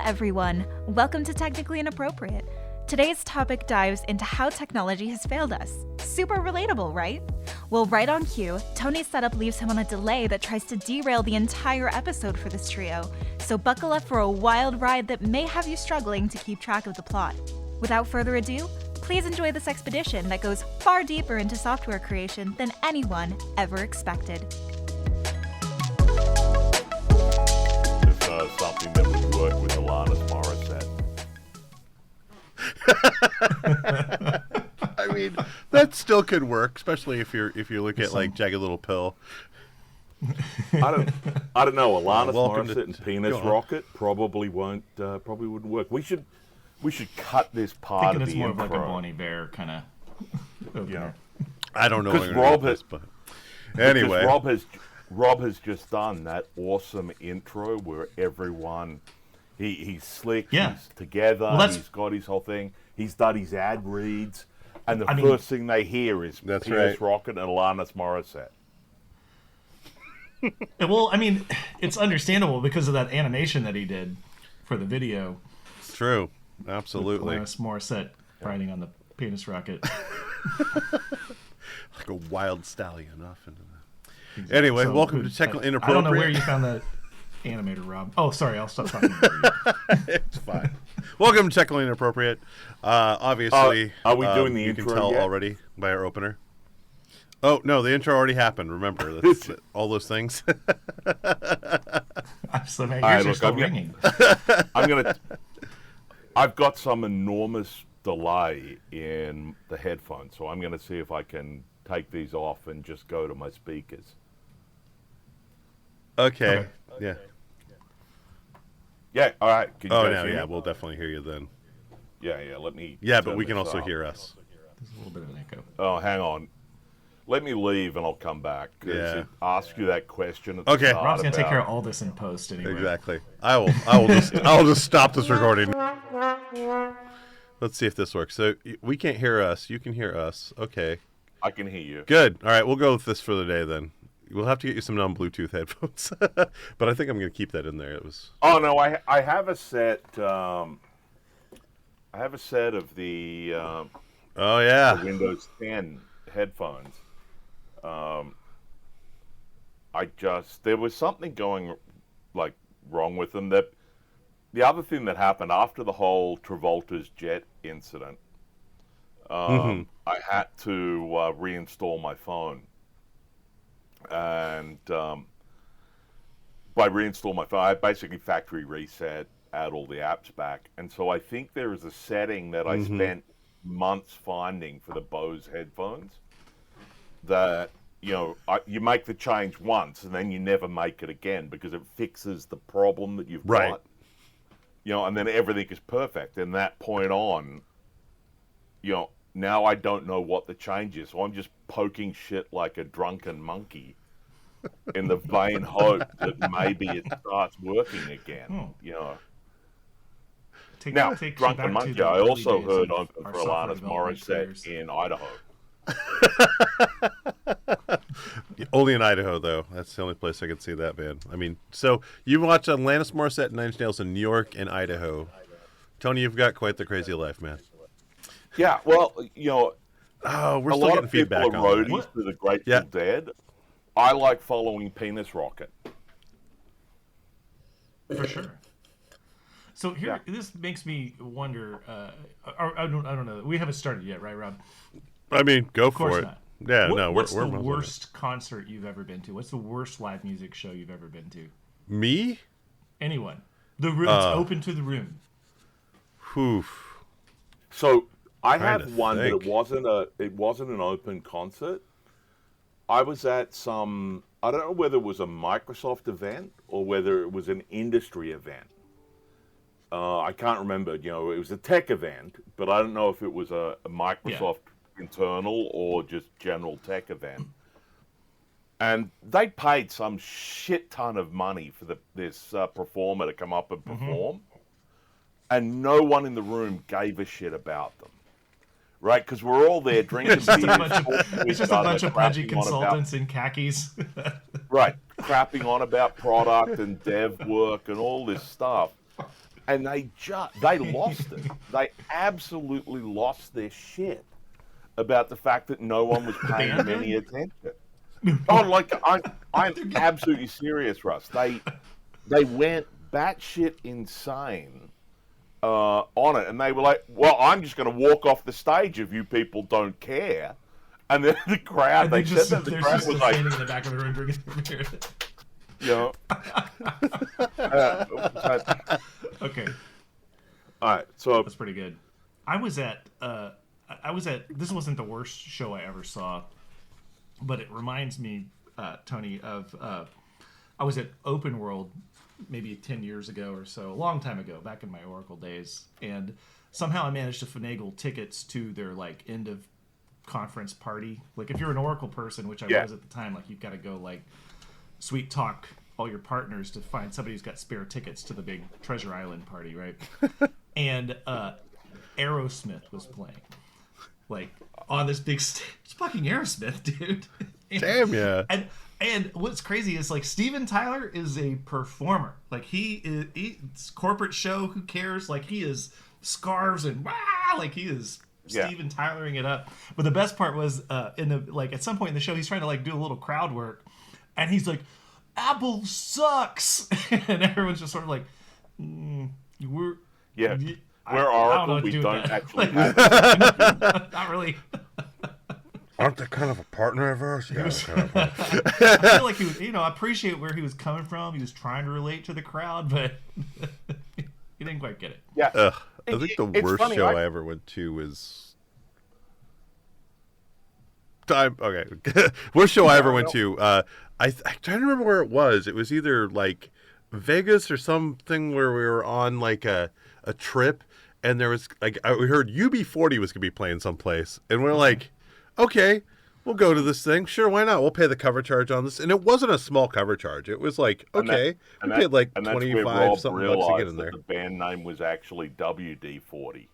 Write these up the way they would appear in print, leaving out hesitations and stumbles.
everyone. Welcome to Technically Inappropriate. Today's topic dives into how technology has failed us. Super relatable, right? Well, right on cue, Tony's setup leaves him on a delay that tries to derail the entire episode for this trio, so buckle up for a wild ride that may have you struggling to keep track of the plot. Without further ado, please enjoy this expedition that goes far deeper into software creation than anyone ever expected. Something that would work with Alanis Morissette. I mean, that still could work, especially if you look at like Jagged Little Pill. I don't know. Alanis welcome Morissette and Penis Rocket probably wouldn't work. We should cut this part thinking of it's the more intro. of like a Bonnie Bear kind of. Yeah. I don't know. Because Rob has, but anyway, Rob has just done that awesome intro where everyone he's slick, he's together, he's got his whole thing. He's done his ad reads, and the first thing they hear is Penis Rocket and Alanis Morissette. Well, I mean, it's understandable because of that animation that he did for the video. True, absolutely. Alanis Morissette riding on the penis rocket. Like a wild stallion off into the... Anyway, so, welcome to Technically Inappropriate. I don't know where you found that animator, Rob. Oh, sorry, I'll stop talking about you. It's fine. Welcome to Technically Inappropriate. Obviously, are we doing the you intro can tell yet? already by our opener. Oh, no, the intro already happened. Remember, that's all those things. So my ears are still ringing. I've got some enormous delay in the headphones, so I'm going to see if I can take these off and just go to my speakers. Okay. Yeah. Yeah. All right. Can you Oh, guys no, hear yeah, me? we'll definitely hear you then. Yeah. Let me. Yeah, but turn we can this also up. hear us. There's a little bit of an echo. Oh, hang on. Let me leave and I'll come back. Yeah. Ask you that question. At the Okay. start Rob's gonna take about- care of all this in post anyway. Exactly. I will just stop this recording. Let's see if this works. So we can't hear us. You can hear us. Okay. I can hear you. Good. All right, we'll go with this for the day then. We'll have to get you some non-Bluetooth headphones, but I think I'm going to keep that in there. It was. Oh no, I have a set. I have a set of the. Oh yeah. The Windows 10 headphones. There was something going wrong with them. That the other thing that happened after the whole Travolta's jet incident, I had to reinstall my phone. And by reinstall my phone, I basically factory reset, add all the apps back. And so I think there is a setting that I spent months finding for the Bose headphones that, you make the change once and then you never make it again because it fixes the problem that you've got. And then everything is perfect. And that point on, now I don't know what the change is. So I'm just poking shit like a drunken monkey in the vain hope that maybe it starts working again. Now, drunken monkey, I also heard open for Alanis Morissette in Idaho. Only in Idaho, though. That's the only place I could see that, man. I mean, so you watched Alanis Morissette and Nine Inch Nails in New York and Idaho. Tony, you've got quite the crazy life, man. Yeah, well, Oh, we're a still lot getting of people feedback are on roadies that. to the Grateful Dead. I like following Penis Rocket. For sure. So here, this makes me wonder. I don't know. We haven't started yet, right, Rob? I mean, go Of course for it. not. Yeah, What's we're the worst concert you've ever been to? What's the worst live music show you've ever been to? Me? Anyone? The room. It's open to the room. Oof. So I have one that it wasn't an open concert. I was at some, I don't know whether it was a Microsoft event or whether it was an industry event. I can't remember. It was a tech event, but I don't know if it was a Microsoft internal or just general tech event. And they paid some shit ton of money for this performer to come up and perform. And no one in the room gave a shit about them. Right? Because we're all there drinking beers. It's just a bunch of pudgy consultants in khakis. Right. Crapping on about product and dev work and all this stuff. and they lost it. They absolutely lost their shit about the fact that no one was paying them any attention. Oh, like I'm absolutely serious, Russ. They went batshit insane on it, and they were like, "Well, I'm just going to walk off the stage if you people don't care." And then the crowd, the crowd was like, standing in the back of the room drinking beer. You know. Okay. All right, so that's pretty good. I was at. This wasn't the worst show I ever saw, but it reminds me, Tony, of. I was at Open World maybe 10 years ago or so, a long time ago, back in my Oracle days, and somehow I managed to finagle tickets to their like end of conference party. Like if you're an Oracle person, which I was at the time, like you've got to go like sweet talk all your partners to find somebody who's got spare tickets to the big Treasure Island party, right? And Aerosmith was playing, like on this big stage. It's fucking Aerosmith, dude. Damn, yeah. And what's crazy is like Steven Tyler is a performer. Like he's corporate show. Who cares? Like he is scarves and like he is Steven Tylering it up. But the best part was in the like at some point in the show he's trying to like do a little crowd work, and he's like, "Apple sucks," and everyone's just sort of like, "We're Oracle. We don't actually. Not really." Aren't they kind of a partner of ours? Yeah, I feel like he was, I appreciate where he was coming from. He was trying to relate to the crowd, but he didn't quite get it. Yeah. I think the worst show I ever went to was worst show I ever went to. I trying to remember where it was. It was either like Vegas or something where we were on like a trip, and there was like we heard UB40 was gonna be playing someplace, and we're like, okay, we'll go to this thing. Sure, why not? We'll pay the cover charge on this. And it wasn't a small cover charge. It was like, okay, we paid like 25 something bucks to get in there. The band name was actually WD-40.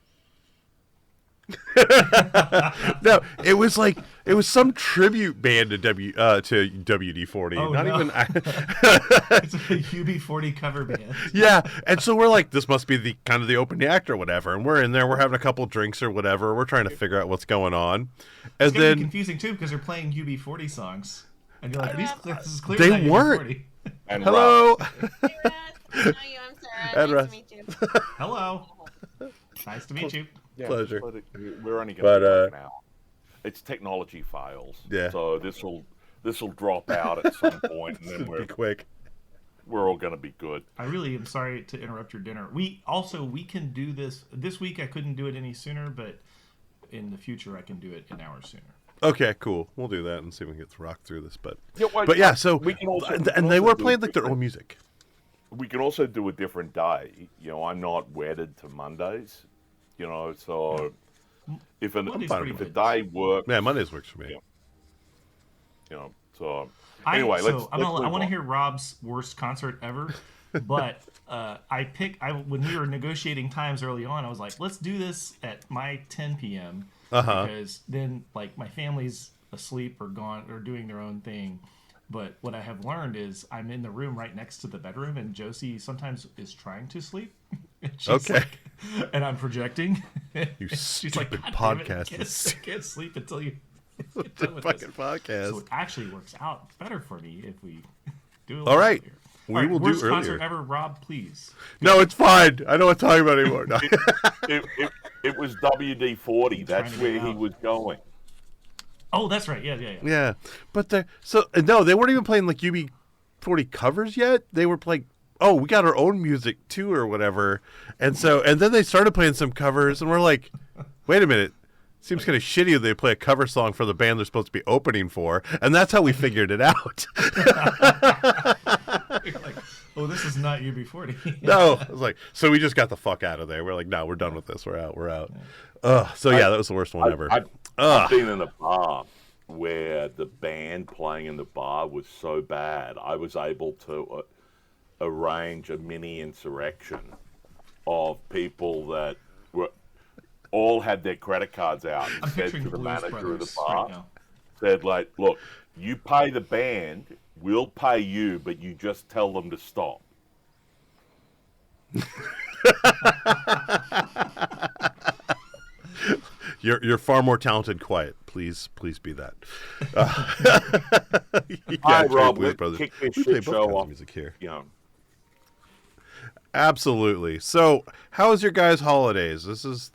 No, it was some tribute band to WD-40. Oh, Not no. even. It's a UB40 cover band. Yeah, and so we're like, this must be the kind of the opening act or whatever, and we're in there, we're having a couple drinks or whatever, we're trying to figure out what's going on, and It's then be confusing too because they're playing UB40 songs, and you're like, this is clearly they not weren't. UB40. And Hello. Hey, Russ. I know you. I'm Sarah. And Nice Russ. to meet you. Hello. Nice to meet you. Yeah, Pleasure. We're only going to be like an hour. It's technology fails. Yeah. So this will drop out at some point, and then Be quick. we're all going to be good. I really am sorry to interrupt your dinner. We can do this week. I couldn't do it any sooner, but in the future I can do it an hour sooner. Okay, cool. We'll do that and see if we can get rock through this. But so we can also, and they were playing like their own music. We can also do a different day. I'm not wedded to Mondays. So if a day works, Yeah, Mondays works for me. So anyway, I want to hear Rob's worst concert ever. But when we were negotiating times early on, I was like, let's do this at my 10 p.m. Because then like my family's asleep or gone or doing their own thing. But what I have learned is I'm in the room right next to the bedroom, and Josie sometimes is trying to sleep. And I'm projecting. You She's stupid like, podcast. I can't sleep until you get The done with fucking this. podcast. So it actually works out better for me if we do it. All right. Earlier. We will do worst earlier. concert ever, Rob, please. No, it's fine. I don't want to talk about it anymore. No. it was WD-40. That's where he was going. Oh, that's right. Yeah. Yeah, but they weren't even playing like UB40 covers yet. They were playing, we got our own music too or whatever. And then they started playing some covers, and we're like, wait a minute. Seems kind of shitty that they play a cover song for the band they're supposed to be opening for, and that's how we figured it out. You're like, this is not UB40. No, I was like, so we just got the fuck out of there. We're like, no, we're done with this. We're out. That was the worst one ever. I've been in a bar where the band playing in the bar was so bad, I was able to arrange a mini insurrection of people that all had their credit cards out and said to the manager of the bar, said like, look, you pay the band, we'll pay you, but you just tell them to stop. You're far more talented quiet. Please be that. Hi, Rob. Blues Let's Brothers. kick this We play shit both show kinds of off. music here. Yeah. Absolutely. So, how was your guys' holidays? This is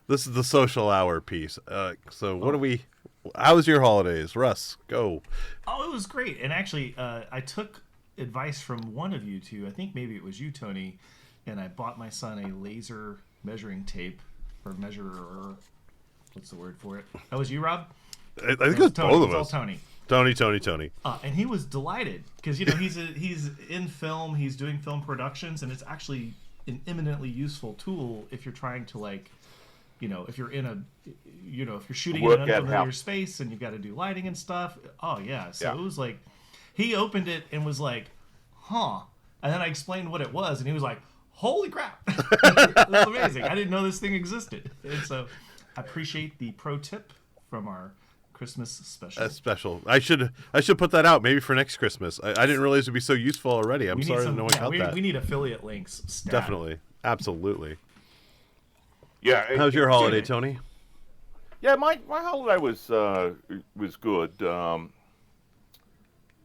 this is the social hour piece. So, what do we? How was your holidays, Russ? Go. Oh, it was great. And actually, I took advice from one of you two. I think maybe it was you, Tony. And I bought my son a laser measuring tape or measurer. What's the word for it? That was you, Rob? I think it was Tony. both of It's all us. Tony. Tony. And he was delighted because he's in film, he's doing film productions, and it's actually an eminently useful tool if you're trying to if you're in if you're shooting in Work an out unfamiliar how- space and you've got to do lighting and stuff. Oh yeah, so Yeah. it was like he opened it and was like, "Huh," and then I explained what it was, and he was like, "Holy crap, it was amazing! I didn't know this thing existed." And so I appreciate the pro tip from our Christmas special. That's special. I should put that out maybe for next Christmas. I didn't realize it'd be so useful already. I'm sorry that no one got that. We need affiliate links. Stat. Definitely, absolutely. Yeah. How's your holiday, Tony? Yeah, my holiday was good.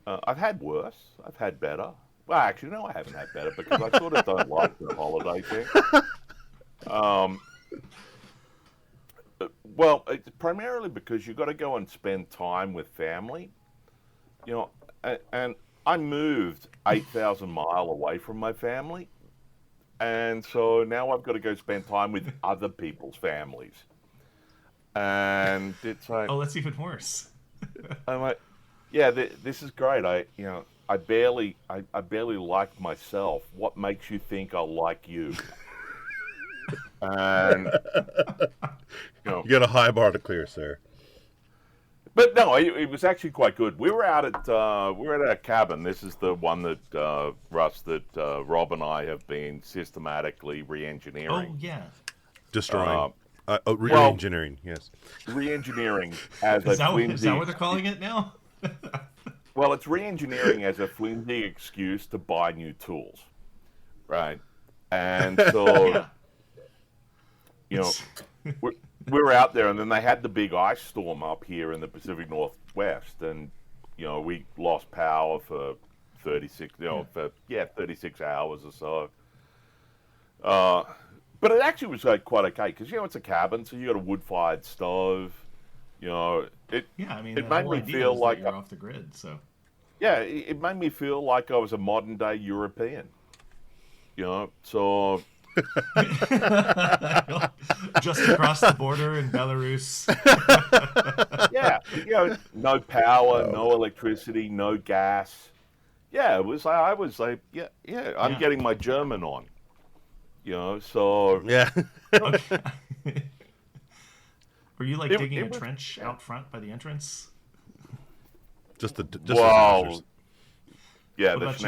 I've had worse. I've had better. Well, actually, no, I haven't had better because I sort of don't like the holiday thing. Well, it's primarily because you've got to go and spend time with family. And I moved 8,000 miles away from my family. And so now I've got to go spend time with other people's families. And it's like... Oh, that's even worse. I'm like, yeah, this is great. I barely like myself. What makes you think I like you? And You got a high bar to clear, sir. but no, it was actually quite good. We were out at our cabin. This is the one that Russ, that Rob and I have been systematically re-engineering. Oh yeah. Destroying. Re-engineering, yes. Re-engineering as Is a that flimsy. what they're calling it now? Well, it's re-engineering as a flimsy excuse to buy new tools, right? And so, Yeah. we were out there, and then they had the big ice storm up here in the Pacific Northwest, and we lost power for 36 hours or so. But it actually was quite okay because it's a cabin, so you got a wood-fired stove. Yeah, I mean, it the made whole me idea feel is like that you're off the grid. So yeah, it made me feel like I was a modern-day European. So. just across the border in Belarus. Yeah, no power, no electricity, no gas. Yeah, it was. I was like, I'm getting my German on. So Yeah. Were you like It- digging it a was- trench out front by the entrance? just wow. the schnauzers. Yeah, What the about you?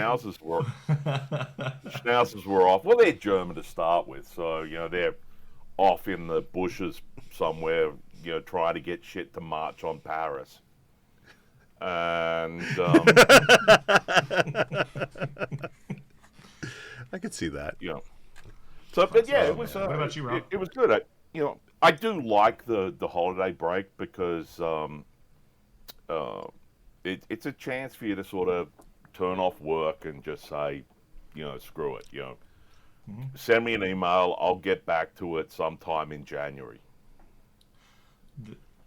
schnauzers were off. Well, they're German to start with, so they're off in the bushes somewhere, trying to get shit to march on Paris. And I could see that. So, but yeah, it was. What about you, Rob? It was good. I do like the holiday break because it's a chance for you to sort of turn off work and just say, screw it. Send me an email. I'll get back to it sometime in January.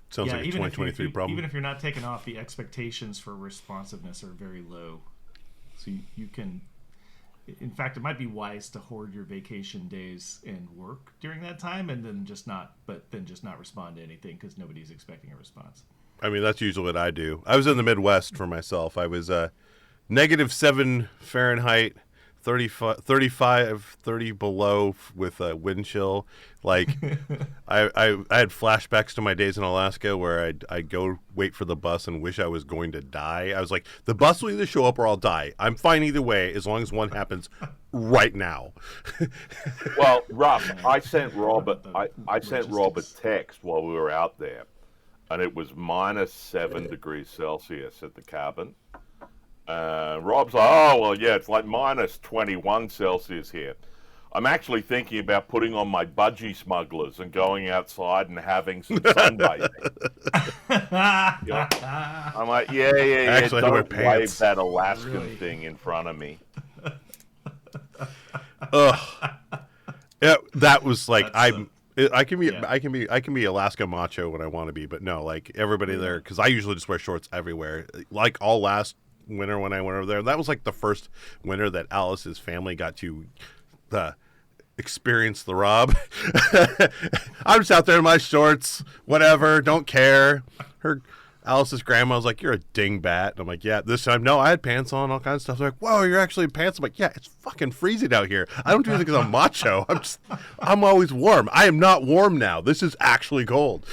Sounds like a even 2023 problem. Even if you're not taking off, the expectations for responsiveness are very low. So you can, in fact, it might be wise to hoard your vacation days and work during that time, and then just not respond to anything because nobody's expecting a response. I mean, that's usually what I do. I was in the Midwest for myself. I was -7 Fahrenheit, 30 below with a wind chill. Like, I had flashbacks to my days in Alaska where I'd go wait for the bus and wish I was going to die. I was like, the bus will either show up or I'll die. I'm fine either way as long as one happens right now. Well, Russ, I sent Rob a text while we were out there, and it was -7 degrees Celsius at the cabin. Rob's like, oh, well, yeah, it's like -21 Celsius here. I'm actually thinking about putting on my budgie smugglers and going outside and having some sunbathing. I'm like, yeah. Actually, I wear Don't wave pants. that Alaskan thing in front of me. Ugh. Yeah, that was like I can be yeah. I can be Alaska macho when I want to be, but no, like everybody there, because I usually just wear shorts everywhere. Like all last winter when I went over there, that was like the first winter that Alice's family got to experience the Rob. I'm just out there in my shorts, whatever, don't care. Alice's grandma was like, "You're a dingbat." And I'm like, "Yeah." This time, no, I had pants on, all kinds of stuff. They're like, "Whoa, you're actually in pants." I'm like, "Yeah, it's fucking freezing out here. I don't do it because I'm macho. I'm always warm. I am not warm now. This is actually cold."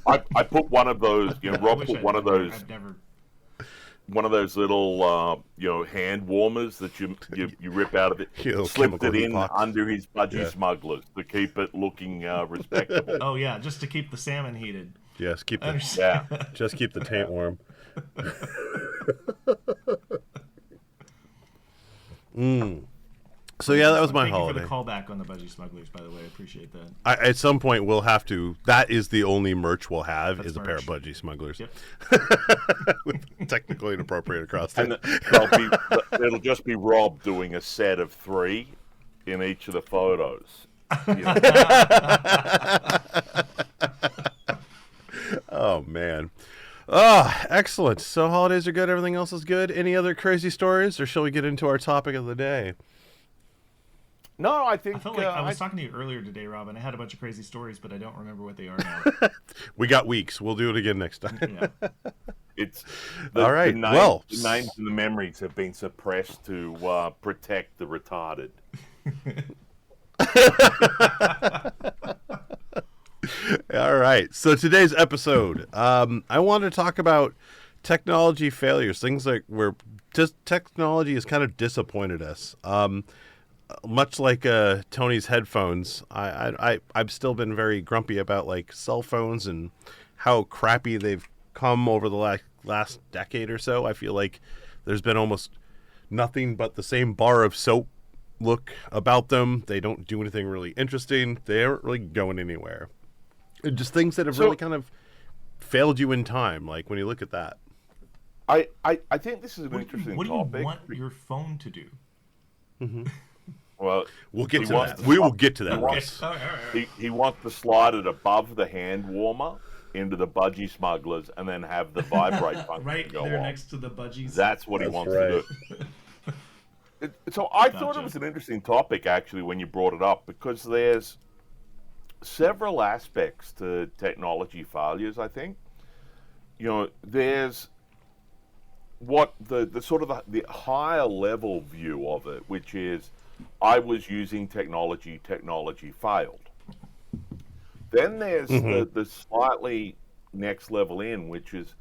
I put one of those, Rob put one of those. I've never. One of those little, hand warmers that you rip out of it, slipped it in under his budgie smugglers to keep it looking respectable. Oh yeah, just to keep the salmon heated. Yes, keep just keep the taint warm. So yeah, that was my holiday. Thank you for the callback on the budgie smugglers, by the way. I appreciate that. At some point, we'll have to. That is the only merch we'll have. That's is merch. A pair of budgie smugglers. Yep. With technically inappropriate across it. And it'll just be Rob doing a set of 3 in each of the photos. Oh man. Oh, excellent. So holidays are good. Everything else is good. Any other crazy stories, or shall we get into our topic of the day? No, I think I felt like I was talking to you earlier today, Rob, and I had a bunch of crazy stories, but I don't remember what they are now. We got weeks. We'll do it again next time. Yeah. It's all right. The names and the memories have been suppressed to protect the retarded. All right. So today's episode, I want to talk about technology failures, things like where just technology has kind of disappointed us. Much like Tony's headphones, I've still been very grumpy about like cell phones and how crappy they've come over the last decade or so. I feel like there's been almost nothing but the same bar of soap look about them. They don't do anything really interesting. They aren't really going anywhere. Just things that have really kind of failed you in time. Like when you look at that, I think this is an interesting topic. topic. What do you want your phone to do? Mm-hmm. Well, we'll get to that. We will get to that. He wants to slide it above the hand warmer into the budgie smugglers and then have the vibrate function right go there on. Next to the budgies. That's what he wants to do. So I thought it was an interesting topic actually when you brought it up, because there's several aspects to technology failures. I think there's what the sort of the higher level view of it, which is I was using technology failed. Then there's the slightly next level in, which is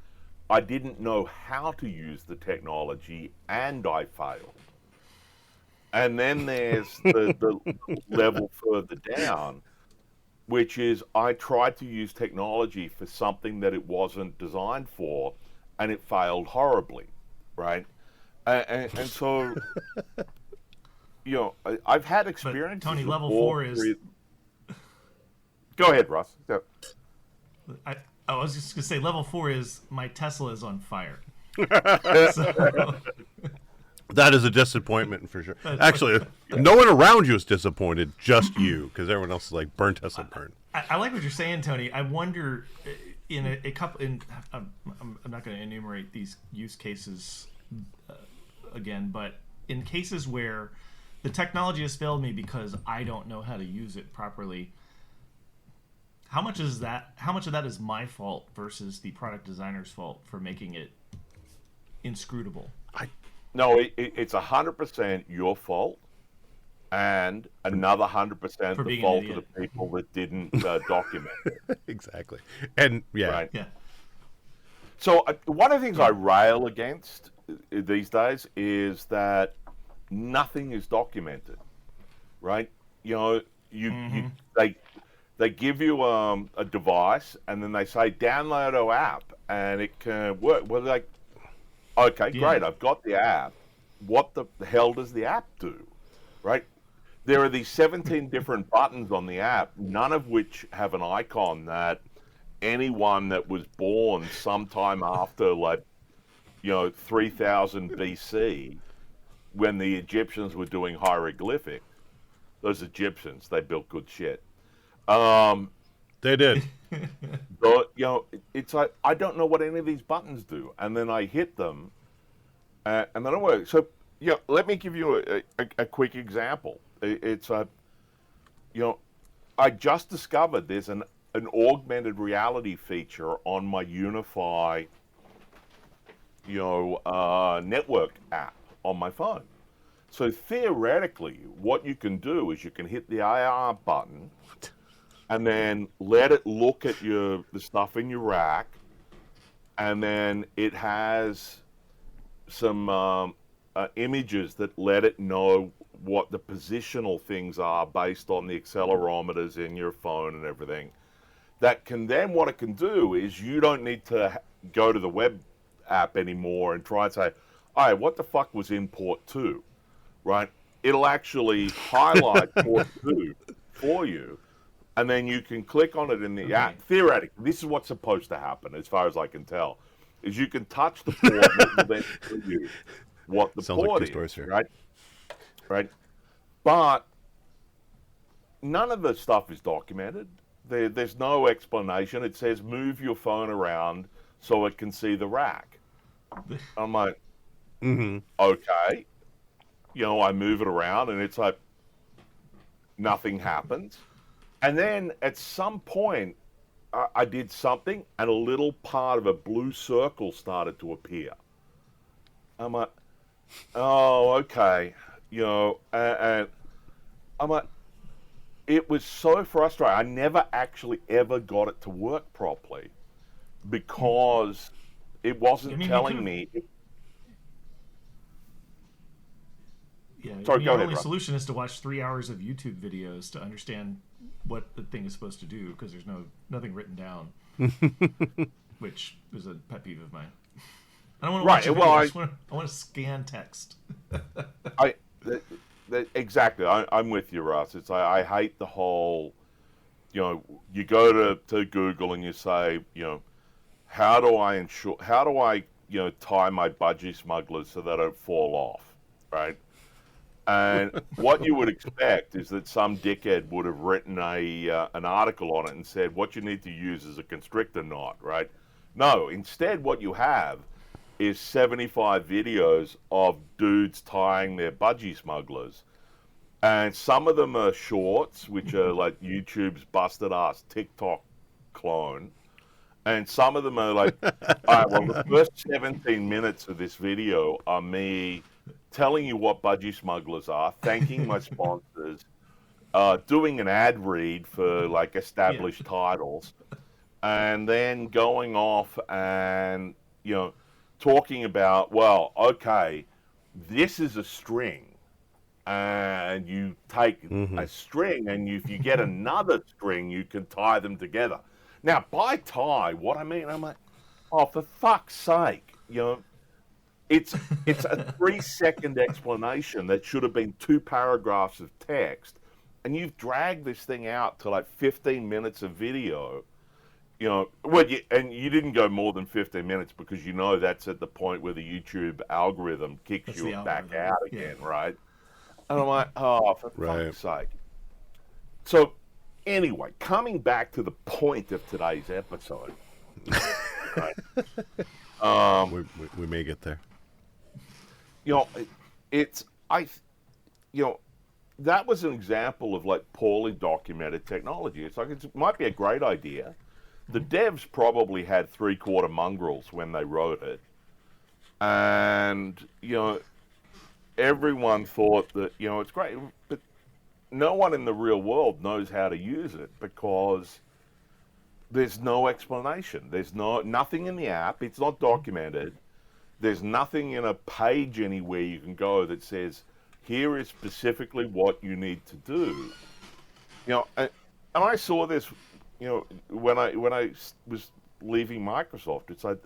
I didn't know how to use the technology and I failed. And then there's the level further down, which is I tried to use technology for something that it wasn't designed for, and it failed horribly, right? And so, I've had experiences. But Tony, level 4 is. Go ahead, Russ. I was just gonna say level 4 is my Tesla is on fire. That is a disappointment for sure. Actually, no one around you is disappointed, just you, because everyone else is like, burn Tesla, burn. I like what you're saying, Tony. I wonder, in a couple, I'm not going to enumerate these use cases again, but in cases where the technology has failed me because I don't know how to use it properly, how much of that is my fault versus the product designer's fault for making it inscrutable? No, it's 100% your fault, and another 100% the fault of the people that didn't document it. Exactly. And right? Yeah. So one of the things I rail against these days is that nothing is documented, right? They give you a device, and then they say download our app, and it can work. Well, like, okay, great, I've got the app. What the hell does the app do, right? there are these 17 different buttons on the app, none of which have an icon that anyone that was born sometime after, like, 3000 BC, when the Egyptians were doing hieroglyphics. Those Egyptians, they built good shit. They did. But, it's like, I don't know what any of these buttons do. And then I hit them, and they don't work. So, let me give you a quick example. It's I just discovered there's an augmented reality feature on my Unify, network app on my phone. So theoretically, what you can do is you can hit the AR button and then let it look at the stuff in your rack, and then it has some images that let it know what the positional things are based on the accelerometers in your phone and everything. That can then, what it can do is you don't need to go to the web app anymore and try and say, all right, what the fuck was in port 2, right? It'll actually highlight port 2 for you, and then you can click on it in the app. Theoretically, this is what's supposed to happen, as far as I can tell, is you can touch the port and will then tell you what the port is, right? Right? But none of the stuff is documented. There's no explanation. It says move your phone around so it can see the rack. I'm like, okay. I move it around and it's like nothing happens. And then at some point, I did something and a little part of a blue circle started to appear. I'm like, oh, okay. And I'm like, it was so frustrating. I never actually ever got it to work properly because it wasn't telling me. Sorry, go ahead. The only solution is to watch 3 hours of YouTube videos to understand what the thing is supposed to do, because there's nothing written down, which is a pet peeve of mine. I don't want to watch a video. I want to scan text. Exactly. I'm with you, Russ. It's I hate the whole, you go to Google and you say, how do I tie my budgie smugglers so they don't fall off, right? And what you would expect is that some dickhead would have written an article on it and said what you need to use is a constrictor knot, right? No, instead what you have is 75 videos of dudes tying their budgie smugglers. And some of them are shorts, which are like YouTube's busted ass TikTok clone. And some of them are like, all right, well, the first 17 minutes of this video are me telling you what budgie smugglers are, thanking my sponsors, doing an ad read for like established titles, and then going off and, talking about, well, okay, this is a string, and you take a string, and if you get another string, you can tie them together. Now, by tie, what I mean, I'm like, oh, for fuck's sake, it's a 3-second explanation that should have been 2 paragraphs of text, and you've dragged this thing out to like 15 minutes of video. And you didn't go more than 15 minutes because that's at the point where the YouTube algorithm kicks you back out again, right? And I'm like, oh, for fuck's sake. So, anyway, coming back to the point of today's episode, right? We may get there. That was an example of like poorly documented technology. It's like it might be a great idea. The devs probably had 3/4 mongrels when they wrote it. And, everyone thought that, it's great. But no one in the real world knows how to use it because there's no explanation. There's nothing in the app. It's not documented. There's nothing in a page anywhere you can go that says, here is specifically what you need to do. And I saw this, when I was leaving Microsoft. It's like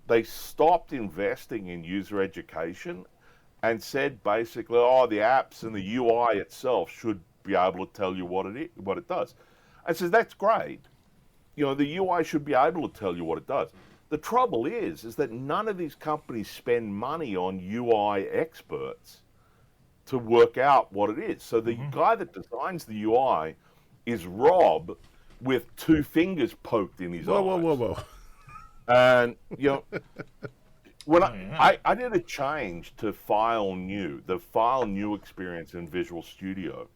they stopped investing in user education and said basically, oh, the apps and the UI itself should be able to tell you what it does. I says, that's great. The UI should be able to tell you what it does. The trouble is that none of these companies spend money on UI experts to work out what it is. So the guy that designs the UI is Rob with two fingers poked in his eyes. Whoa. And, when I did a change to the file new experience in Visual Studio.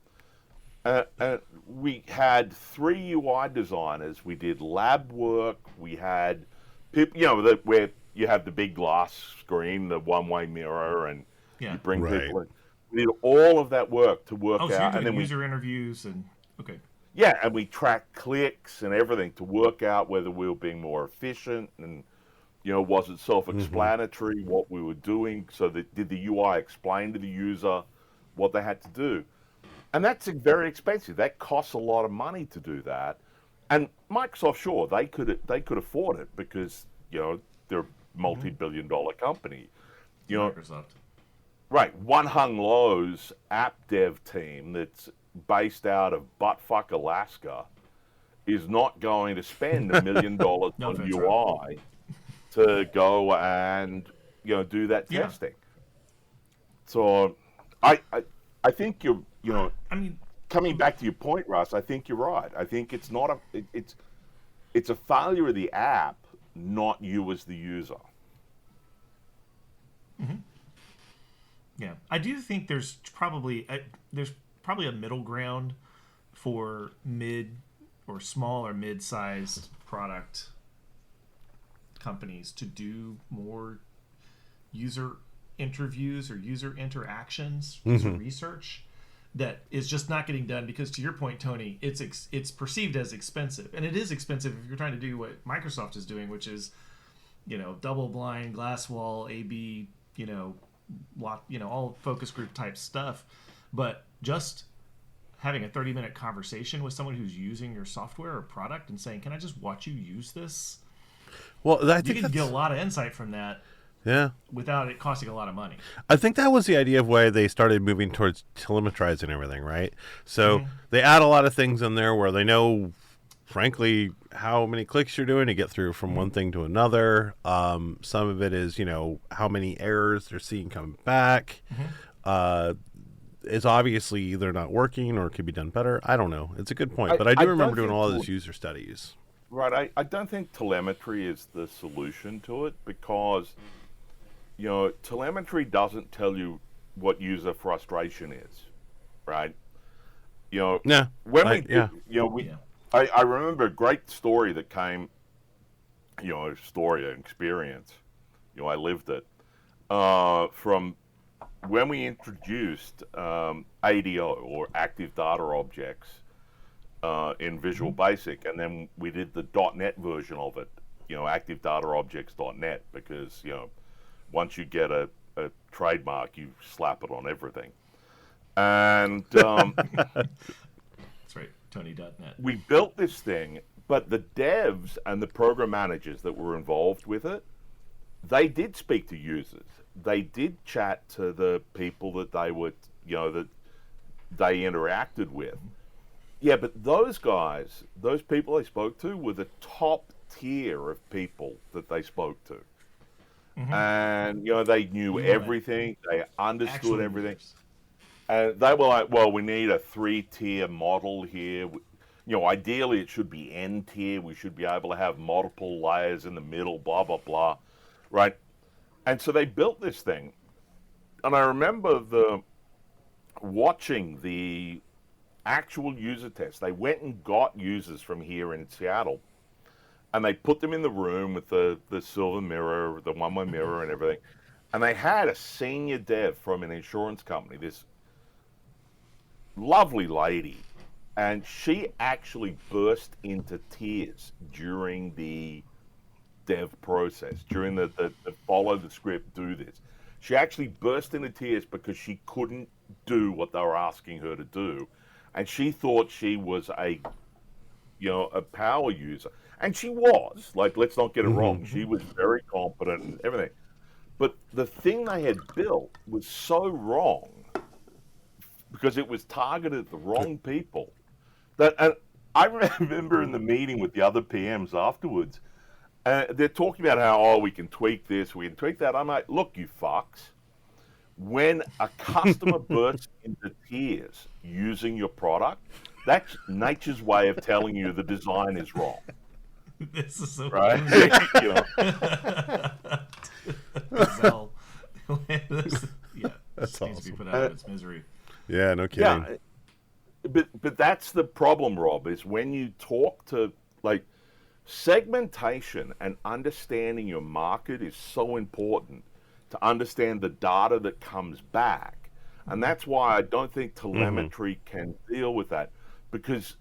We had 3 UI designers. We did lab work. We had people, where you have the big glass screen, the one-way mirror, and you bring people in. We did all of that work to work out. So you're doing and then user interviews and okay. Yeah, and we tracked clicks and everything to work out whether we were being more efficient and, was it self-explanatory what we were doing? So did the UI explain to the user what they had to do? And that's very expensive. That costs a lot of money to do that. And Microsoft, sure, they could afford it because, they're a multi-billion-dollar company. Microsoft. Right. One Hung Lo's app dev team that's based out of buttfuck Alaska is not going to spend $1 million on UI to go and do that testing. So I think you're coming back to your point, Russ. I think you're right. I think it's not it's a failure of the app, not you as the user. Mm-hmm. Yeah, I do think there's probably a middle ground for mid or small or mid-sized product companies to do more user interviews or user interactions, user research that is just not getting done because, to your point, Tony, it's perceived as expensive, and it is expensive if you're trying to do what Microsoft is doing, which is double-blind, glass wall, A/B, all focus group type stuff. But just having a 30-minute conversation with someone who's using your software or product and saying, "Can I just watch you use this?" Well, I think you can get a lot of insight from that. Yeah. Without it costing a lot of money. I think that was the idea of why they started moving towards telemetrizing everything, right? So they add a lot of things in there where they know, frankly, how many clicks you're doing to get through from one thing to another. Some of it is, how many errors they're seeing coming back. It's obviously either not working or it could be done better. I don't know. It's a good point. But I do remember doing all of those user studies. Right. I don't think telemetry is the solution to it because, telemetry doesn't tell you what user frustration is, right? Yeah. I remember a great story that came, an experience, I lived it, from when we introduced ADO, or Active Data Objects, in Visual Basic, and then we did the .NET version of it, Active Data Objects.net, because, once you get a trademark, you slap it on everything. And that's right, Tony.net. We built this thing, but the devs and the program managers that were involved with it, they did speak to users. They did chat to the people that they were, that they interacted with. Yeah, but those guys, those people they spoke to were the top tier of people that they spoke to. And, they knew everything. They understood everything. And they were like, well, we need a 3-tier model here. Ideally it should be N-tier. We should be able to have multiple layers in the middle, blah, blah, blah. Right? And so they built this thing. And I remember watching the actual user test. They went and got users from here in Seattle, and they put them in the room with the silver mirror, the one-way mirror and everything. And they had a senior dev from an insurance company, this lovely lady, and she actually burst into tears during the dev process, during the follow the script, do this. She actually burst into tears because she couldn't do what they were asking her to do. And she thought she was a power user. And she was. Like, let's not get it wrong. She was very competent and everything. But the thing they had built was so wrong because it was targeted at the wrong people. And I remember in the meeting with the other PMs afterwards, they're talking about how, we can tweak this, we can tweak that. I'm like, look, you fucks. When a customer bursts into tears using your product, that's nature's way of telling you the design is wrong. This is so right. You know. Yeah, that's needs awesome. to be put out of its misery. Yeah, no kidding. Yeah, but that's the problem, Rob. Is when you talk to like segmentation and understanding your market is so important to understand the data that comes back. And that's why I don't think telemetry can deal with that. Because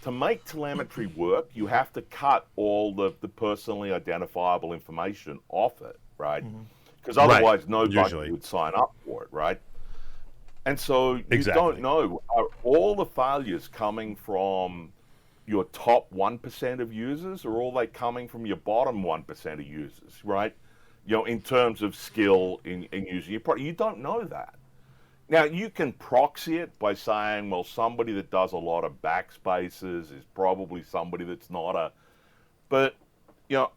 to make telemetry work, you have to cut all the personally identifiable information off it, right? Because otherwise nobody would sign up for it, right? And so you don't know, are all the failures coming from your top 1% of users, or are they coming from your bottom 1% of users, right? You know, in terms of skill in using your product. You don't know that. Now, you can proxy it by saying, well, somebody that does a lot of backspaces is probably somebody that's not a... But, you know,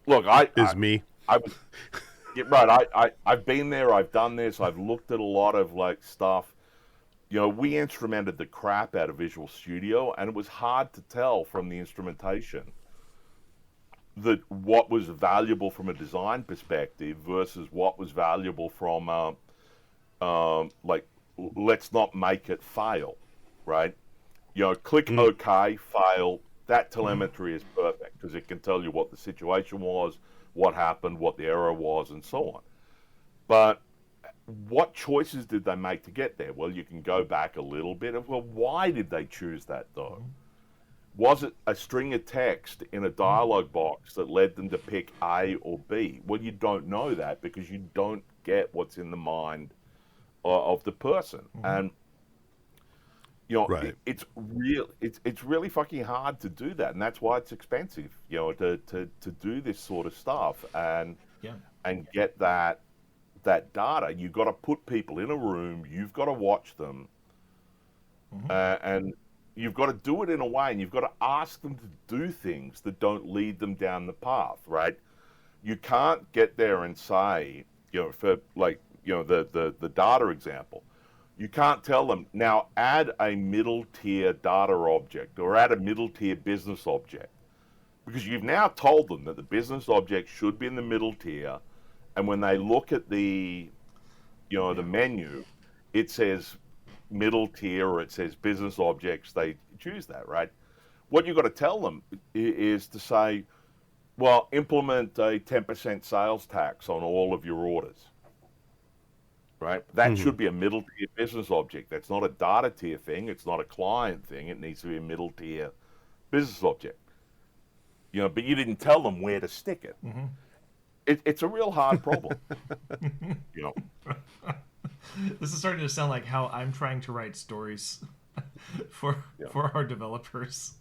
look, me. I was... Yeah, right, I've been there, I've done this, I've looked at a lot of, like, stuff. You know, we instrumented the crap out of Visual Studio, and it was hard to tell from the instrumentation that what was valuable from a design perspective versus what was valuable from, like, let's not make it fail, right? You know, click OK, fail, that telemetry is perfect because it can tell you what the situation was, what happened, what the error was, and so on. But what choices did they make to get there? Well, you can go back a little bit of, well, why did they choose that, though? Was it a string of text in a dialog box that led them to pick A or B? Well, you don't know that because you don't get what's in the mind of the person. And, you know, it's really fucking hard to do that. And that's why it's expensive, you know, to do this sort of stuff and get that data. You've got to put people in a room, you've got to watch them, and you've got to do it in a way, and you've got to ask them to do things that don't lead them down the path, right? You can't get there and say, you know, for like, you know, the data example, you can't tell them, now add a middle tier data object or add a middle tier business object, because you've now told them that the business object should be in the middle tier, and when they look at the, you know, the menu, it says middle tier or it says business objects, they choose that, right? What you've got to tell them is to say, well, implement a 10% sales tax on all of your orders, right? That should be a middle tier business object. That's not a data tier thing. It's not a client thing. It needs to be a middle tier business object. You know, but you didn't tell them where to stick it. It's a real hard problem, you know. This is starting to sound like how I'm trying to write stories for our developers.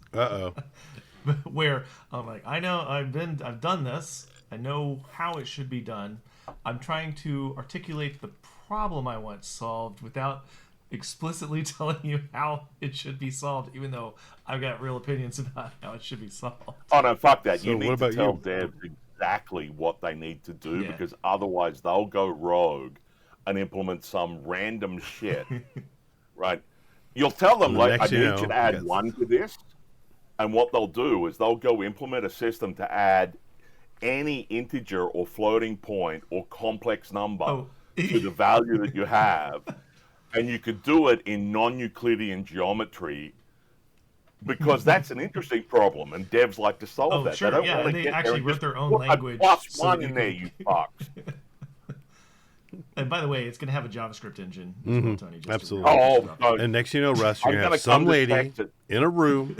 Where I'm like, I know I've done this. I know how it should be done. I'm trying to articulate the problem I want solved without explicitly telling you how it should be solved, even though I've got real opinions about how it should be solved. Oh no, fuck that. So you need to tell devs exactly what they need to do because otherwise they'll go rogue and implement some random shit, right? You'll tell them, like, I need you to add one to this, and what they'll do is they'll go implement a system to add any integer or floating point or complex number to the value that you have, and you could do it in non-Euclidean geometry because that's an interesting problem, and devs like to solve that. Sure, they don't want to they get actually there wrote their own language. Plus one in there, you fucks. And by the way, it's going to have a JavaScript engine as well, Tony. Absolutely. And next you know, Russ, you're going to have some lady in a room.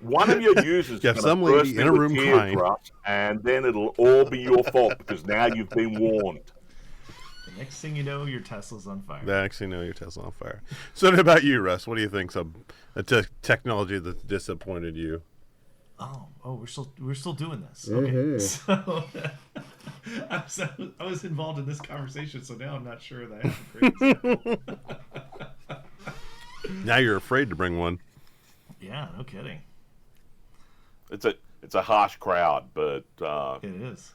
One of your users is some lady in a room crying, and then it'll all be your fault because now you've been warned. The next thing you know, your Tesla's on fire. So what about you, Russ? What do you think? A technology that disappointed you? we're still doing this. Okay, so I was involved in this conversation, so now I'm not sure that I have a great example. Now you're afraid to bring one. Yeah, no kidding. It's a harsh crowd, but It is.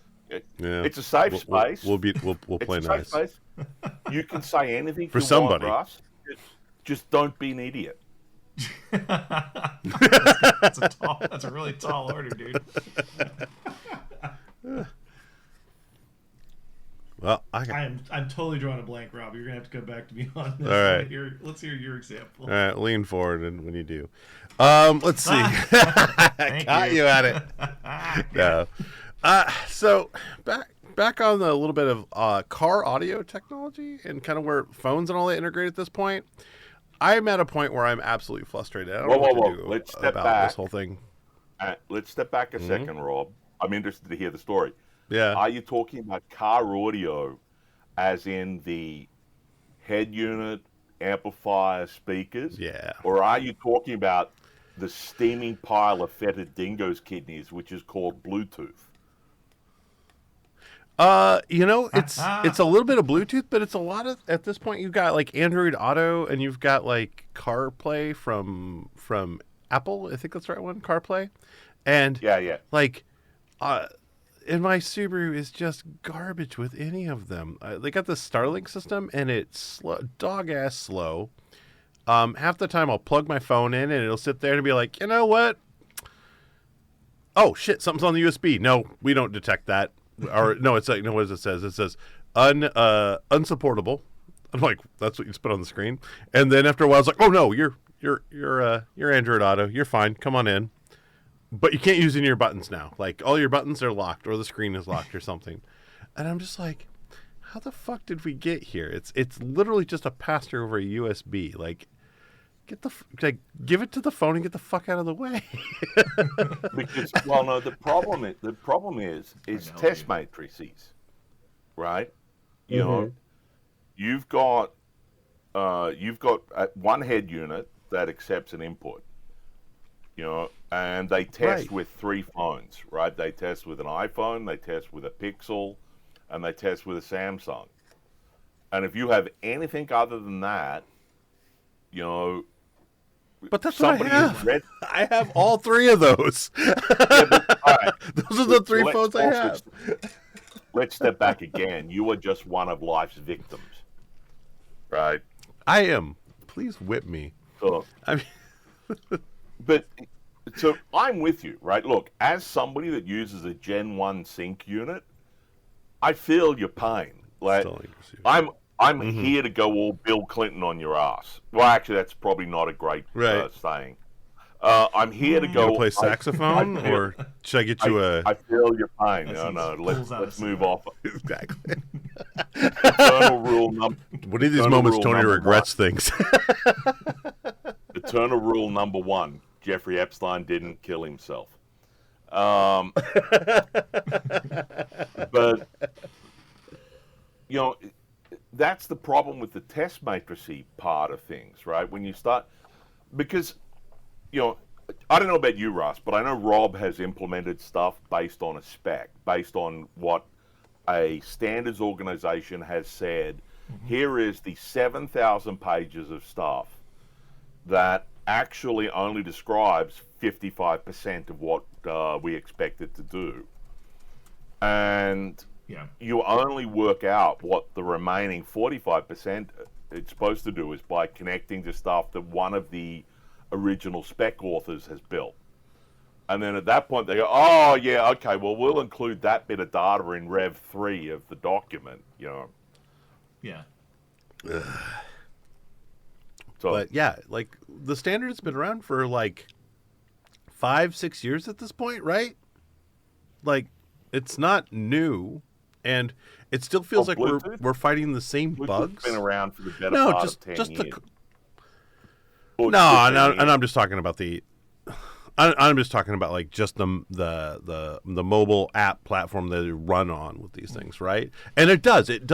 It's a safe space. We'll play it's nice. A safe space. You can say anything For you somebody. want, Russ. Just don't be an idiot. That's a really tall order, dude. Well, I'm totally drawing a blank, Rob. You're gonna have to come back to me on this. All right. Let's hear your example. All right, lean forward and when you do. Let's see. Got you at it. No. So back on the little bit of car audio technology and kind of where phones and all that integrate at this point. I'm at a point where I'm absolutely frustrated. I don't know what to do Let's step about back. this whole thing. Let's step back a second, Rob. I'm interested to hear the story. Yeah. Are you talking about car audio as in the head unit, amplifier, speakers? Yeah. Or are you talking about the steaming pile of fetid dingo's kidneys, which is called Bluetooth? It's a little bit of Bluetooth, but it's a lot of, at this point you've got like Android Auto and you've got like CarPlay from Apple. I think that's the right one, CarPlay. And Yeah. like and my Subaru is just garbage with any of them. They got the Starlink system and it's slow, dog ass slow. Half the time I'll plug my phone in and it'll sit there and be like, you know what? Oh shit, something's on the USB. No, we don't detect that. Or no, it's like, no, what does it says? It says unsupportable. I'm like, that's what you just put on the screen. And then after a while, it's like, oh no, you're Android Auto. You're fine. Come on in. But you can't use any of your buttons now. Like all your buttons are locked, or the screen is locked, or something. And I'm just like, how the fuck did we get here? It's literally just a pass through over a USB. Like, give it to the phone and get the fuck out of the way. Because the problem is test matrices, right? You know, you've got one head unit that accepts an input, you know, and they test with 3 phones, right? They test with an iPhone, they test with a Pixel, and they test with a Samsung. And if you have anything other than that, you know. But that's what I have. I have all 3 of those. All right. Those are the 3 phones I have. Let's step back again. You are just one of life's victims, right? I am. Please whip me. So, so I'm with you, right? Look, as somebody that uses a Gen 1 sync unit, I feel your pain. Like, I'm here to go all Bill Clinton on your ass. Well, actually, that's probably not a great saying. I'm here to go. You play saxophone, or should I get you I feel your pain. No. Let's move off. Exactly. Eternal rule number. One of these moments, Tony regrets things. Eternal rule number 1: Jeffrey Epstein didn't kill himself. But you know. That's the problem with the test matrice part of things, right? When you start, because, you know, I don't know about you, Russ, but I know Rob has implemented stuff based on a spec, based on what a standards organization has said. Here is the 7,000 pages of stuff that actually only describes 55% of what we expect it to do. And you only work out what the remaining 45% it's supposed to do is by connecting to stuff that one of the original spec authors has built. And then at that point they go, oh yeah, okay, well we'll include that bit of data in Rev 3 of the document, you know. Yeah. So, but yeah, like the standard has been around for like 5-6 years at this point, right? Like it's not new. And it still feels like we're fighting the same bugs. Been around for the better part of 10 years. And I'm just talking about the. I'm just talking about like just the mobile app platform that they run on with these things, right? And it doesn't.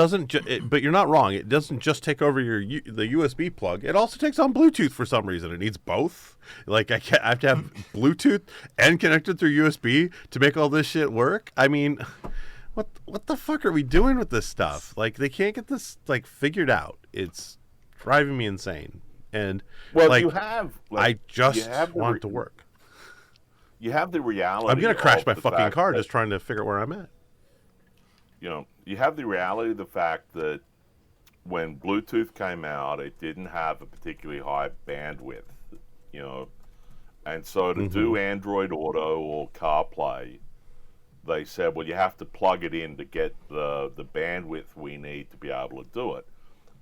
But you're not wrong. It doesn't just take over the USB plug. It also takes on Bluetooth for some reason. It needs both. Like I have to have Bluetooth and connected through USB to make all this shit work. I mean, what the fuck are we doing with this stuff? Like they can't get this like figured out. It's driving me insane. And well, like, you have. I just want it to work. You have the reality. I'm gonna crash my fucking car just trying to figure out where I'm at. You have the reality of the fact that when Bluetooth came out, it didn't have a particularly high bandwidth. And so to do Android Auto or CarPlay, they said, well, you have to plug it in to get the bandwidth we need to be able to do it.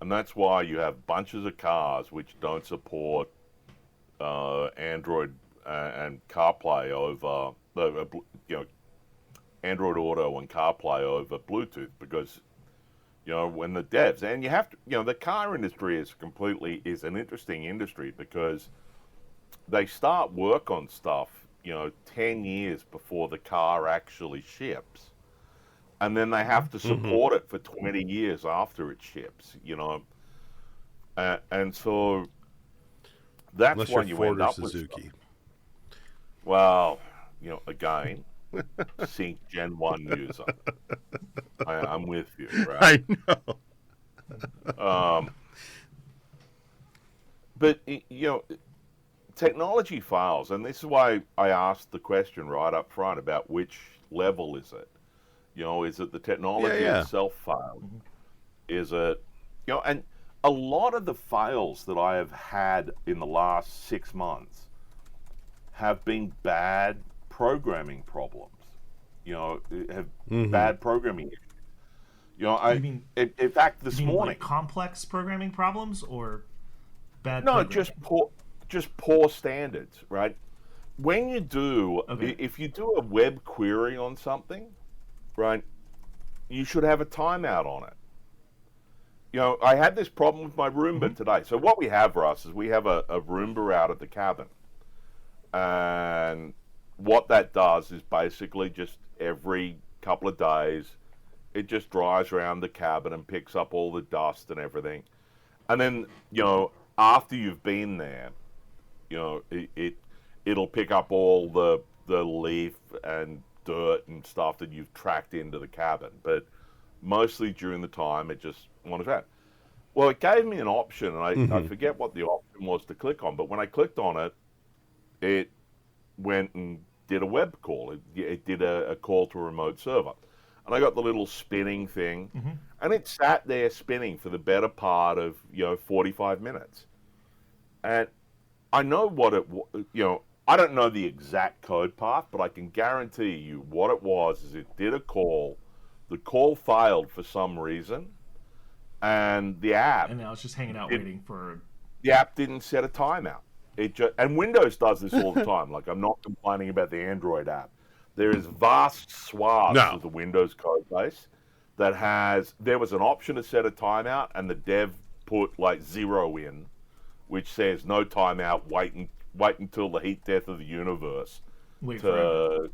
And that's why you have bunches of cars which don't support Android and CarPlay over, Android Auto and CarPlay over Bluetooth, because, when the devs, and you have to, the car industry is an interesting industry because they start work on stuff, 10 years before the car actually ships. And then they have to support it for 20 years after it ships, and so that's unless why you're you Ford end or up Suzuki. with. Well, again, Sync Gen 1 user. I'm with you, right? I know. But technology fails, and this is why I asked the question right up front about which level is it. Is it the technology itself failed? Is it, and a lot of the fails that I have had in the last 6 months have been bad programming problems. Have bad programming issues. In fact, this morning, like complex programming problems or bad? No, just poor standards, right? When you do, if you do a web query on something, right, you should have a timeout on it. I had this problem with my Roomba today. So what we have, Russ, is we have a Roomba out at the cabin. And what that does is basically just every couple of days, it just drives around the cabin and picks up all the dust and everything. And then, after you've been there, it'll pick up all the leaf and dirt and stuff that you've tracked into the cabin. But mostly during the time, it just wanders around. Well, it gave me an option, and I forget what the option was to click on, but when I clicked on it, it went and did a web call. It did a call to a remote server. And I got the little spinning thing, and it sat there spinning for the better part of, 45 minutes. And I know what it, I don't know the exact code path, but I can guarantee you what it was is it did a call. The call failed for some reason, and the app... And now it's just hanging out waiting for... The app didn't set a timeout. And Windows does this all the time. Like, I'm not complaining about the Android app. There is vast swaths of the Windows code base that there was an option to set a timeout, and the dev put like 0 in, which says no timeout, wait until the heat death of the universe for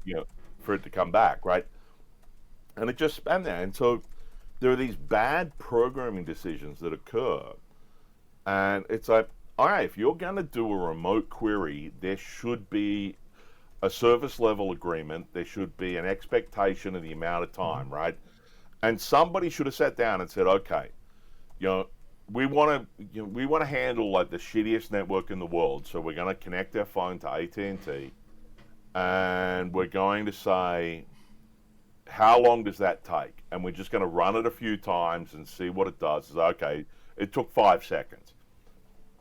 it to come back, right? And it just spam there. And so there are these bad programming decisions that occur. And it's like, all right, if you're going to do a remote query, there should be a service level agreement. There should be an expectation of the amount of time, right? And somebody should have sat down and said, okay, we want to handle like the shittiest network in the world. So we're going to connect our phone to AT&T, and we're going to say, how long does that take? And we're just going to run it a few times and see what it does. It's okay, it took 5 seconds.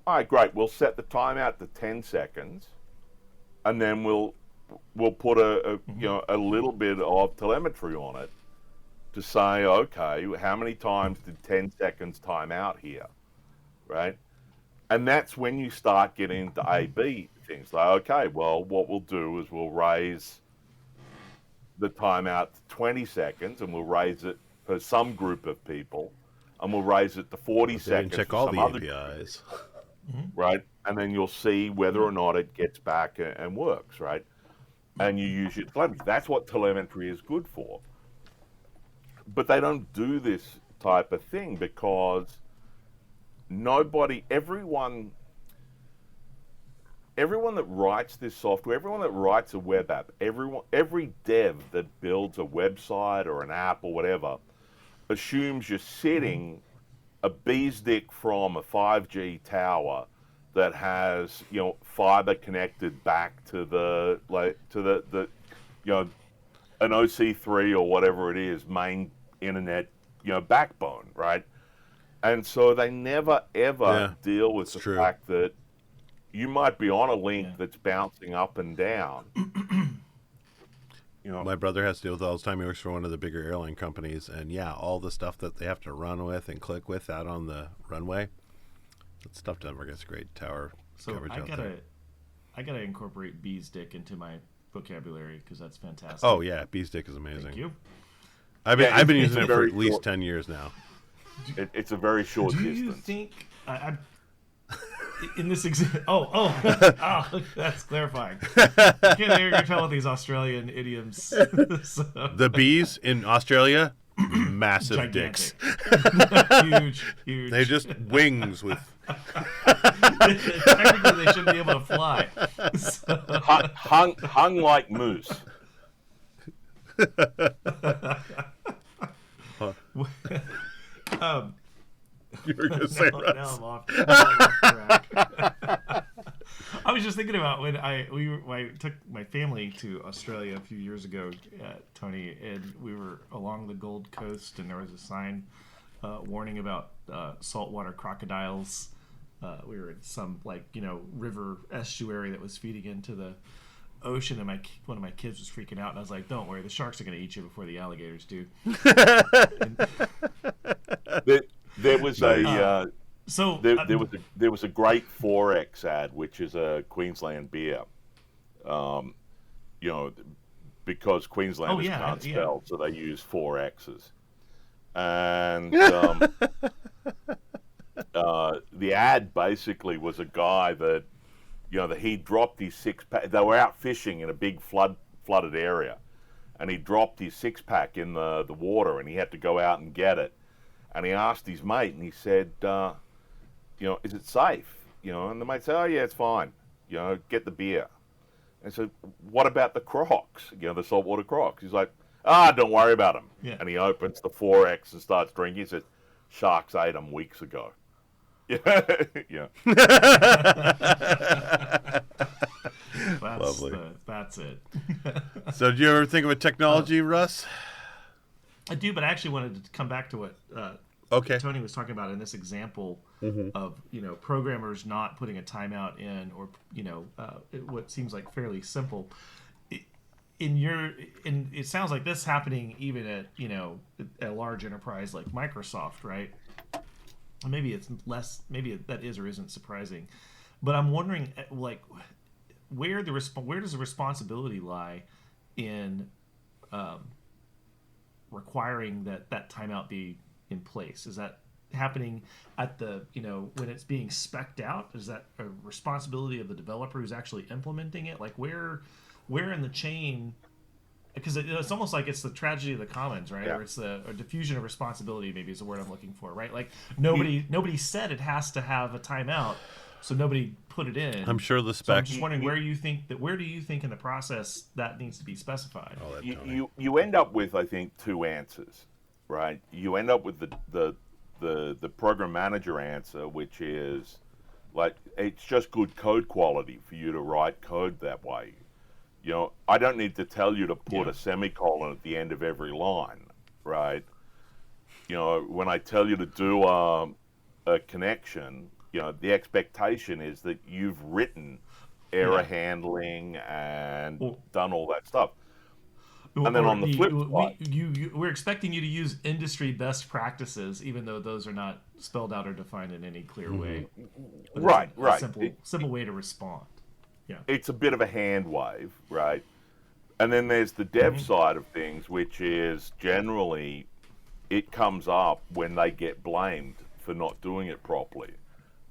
All right, great. We'll set the timeout to 10 seconds, and then we'll put a little bit of telemetry on it to say, okay, how many times did 10 seconds time out here, right? And that's when you start getting into A/B things. Like, okay, well, what we'll do is we'll raise the timeout to 20 seconds, and we'll raise it for some group of people, and we'll raise it to 40 seconds. Check for all some the other APIs. right? And then you'll see whether or not it gets back and works, right? And you use your telemetry. That's what telemetry is good for. But they don't do this type of thing because everyone that writes this software, everyone that writes a web app, every dev that builds a website or an app or whatever, assumes you're sitting a bee's dick from a 5G tower that has, fiber connected back to the an OC3 or whatever it is, main internet, backbone, right? And so they never ever deal with the fact that you might be on a link that's bouncing up and down. My brother has to deal with it all the time. He works for one of the bigger airline companies, and all the stuff that they have to run with and click with out on the runway, that stuff never gets great tower coverage out there. I gotta incorporate bee's dick into my vocabulary because that's fantastic. Oh yeah, bee's dick is amazing. Thank you. I've been using it for at least 10 years now. It's a very short distance. Do you think in this that's clarifying. You're gonna tell with these Australian idioms. So. The bees in Australia, massive Gigantic. dicks. Huge. They just wings with. Technically, they shouldn't be able to fly. So. Hung like moose. You were going to say now I'm off track. I was just thinking about when I took my family to Australia a few years ago, Tony, and we were along the Gold Coast, and there was a sign warning about saltwater crocodiles. We were in some river estuary that was feeding into the ocean, and one of my kids was freaking out, and I was like, "Don't worry, the sharks are going to eat you before the alligators do." There was there was a great Forex ad, which is a Queensland beer. Because Queenslanders can't spell, so they use 4 X's. And the ad basically was a guy that, he dropped his 6-pack. They were out fishing in a big flooded area, and he dropped his 6-pack in the water, and he had to go out and get it. And he asked his mate, and he said, is it safe? And the mate said, "Oh yeah, it's fine. Get the beer." And I said, "What about the crocs? The saltwater crocs?" He's like, "Don't worry about them." Yeah. And he opens the 4X and starts drinking. He says, "Sharks ate them weeks ago." Yeah. Lovely. That's it. So, do you ever think of a technology, Russ? I do, but I actually wanted to come back to what Tony was talking about in this example of programmers not putting a timeout in, or what seems like fairly simple. It sounds like this happening even at a large enterprise like Microsoft, right? Maybe it's less. Maybe that is or isn't surprising, but I'm wondering where does the responsibility lie in requiring that timeout be in place? Is that happening at the when it's being spec'd out? Is that a responsibility of the developer who's actually implementing it? Where in the chain? Because it's almost like it's the tragedy of the commons, right? Yeah. Or it's a diffusion of responsibility, maybe is the word I'm looking for, right? Nobody said it has to have a timeout, so nobody put it in. I'm sure the spec. So I'm just wondering where do you think in the process that needs to be specified? You end up with, I think, 2 answers, right? You end up with the program manager answer, which is it's just good code quality for you to write code that way. I don't need to tell you to put a semicolon at the end of every line, right? When I tell you to do a connection, the expectation is that you've written error handling and done all that stuff. And then on the flip side, we're expecting you to use industry best practices, even though those are not spelled out or defined in any clear way. But right. A simple way to respond. Yeah. It's a bit of a hand wave, right? And then there's the dev side of things, which is generally it comes up when they get blamed for not doing it properly.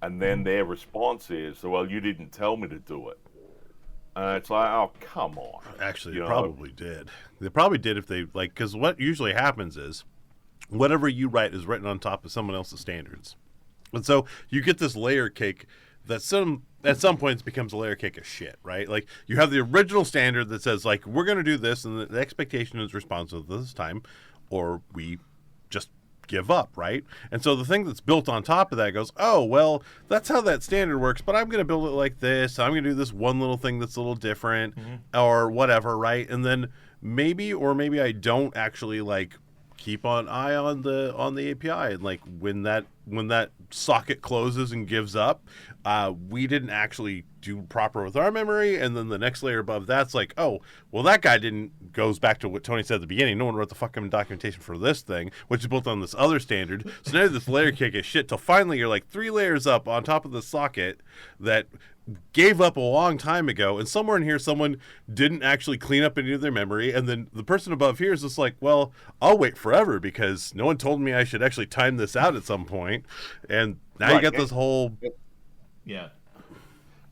And then their response is, well, you didn't tell me to do it. It's like, oh, come on. Actually, they probably did. They probably did if they, like, because what usually happens is whatever you write is written on top of someone else's standards. And so you get this layer cake that at some points becomes a layer cake of shit, right? Like, you have the original standard that says, like, we're going to do this, and the expectation is responsive this time, or we just give up, right? And so the thing that's built on top of that goes, oh, well, that's how that standard works, but I'm going to build it like this. I'm going to do this one little thing that's a little different, or whatever, right? And then maybe I don't actually, like, keep an eye on the API, and like when that socket closes and gives up, we didn't actually do proper with our memory, and then the next layer above that's like, oh, well, that guy goes back to what Tony said at the beginning. No one wrote the fucking documentation for this thing, which is built on this other standard. So now this layer cake is shit till finally you're like 3 layers up on top of the socket that gave up a long time ago, and somewhere in here someone didn't actually clean up any of their memory, and then the person above here is just like, well, I'll wait forever because no one told me I should actually time this out at some point, and now you got this whole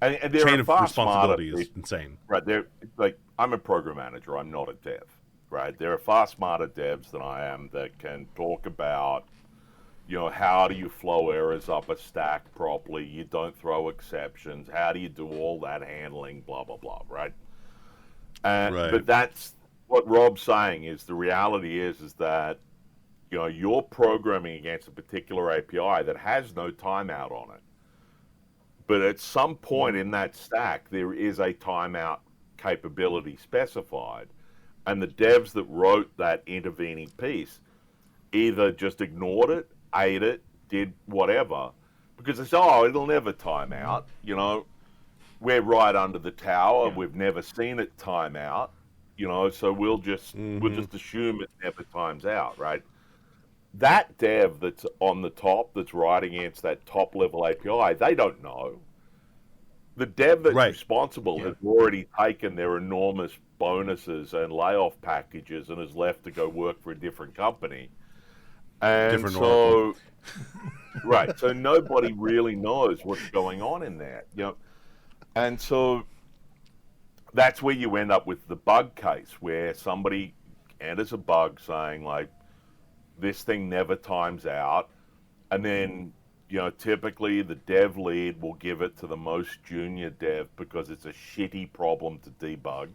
and chain of responsibility is insane. Right, they're like, I'm a program manager, I'm not a dev, right? There are far smarter devs than I am that can talk about, you know, how do you flow errors up a stack properly? You don't throw exceptions. How do you do all that handling? Blah, blah, blah, right? But that's what Rob's saying is the reality is that, you know, you're programming against a particular API that has no timeout on it. But at some point in that stack, there is a timeout capability specified. And the devs that wrote that intervening piece either just ignored it, ate it, did whatever, because they say, oh, it'll never time out. You know, we're right under the tower. Yeah. We've never seen it time out. You know, so we'll just assume it never times out, right? That dev that's on the top, that's writing against that top level API, they don't know. The dev that's responsible has already taken their enormous bonuses and layoff packages and has left to go work for a different company. And so, right, so nobody really knows what's going on in there, you know, and so that's where you end up with the bug case, where somebody enters a bug saying, like, this thing never times out, and then, you know, typically the dev lead will give it to the most junior dev because it's a shitty problem to debug.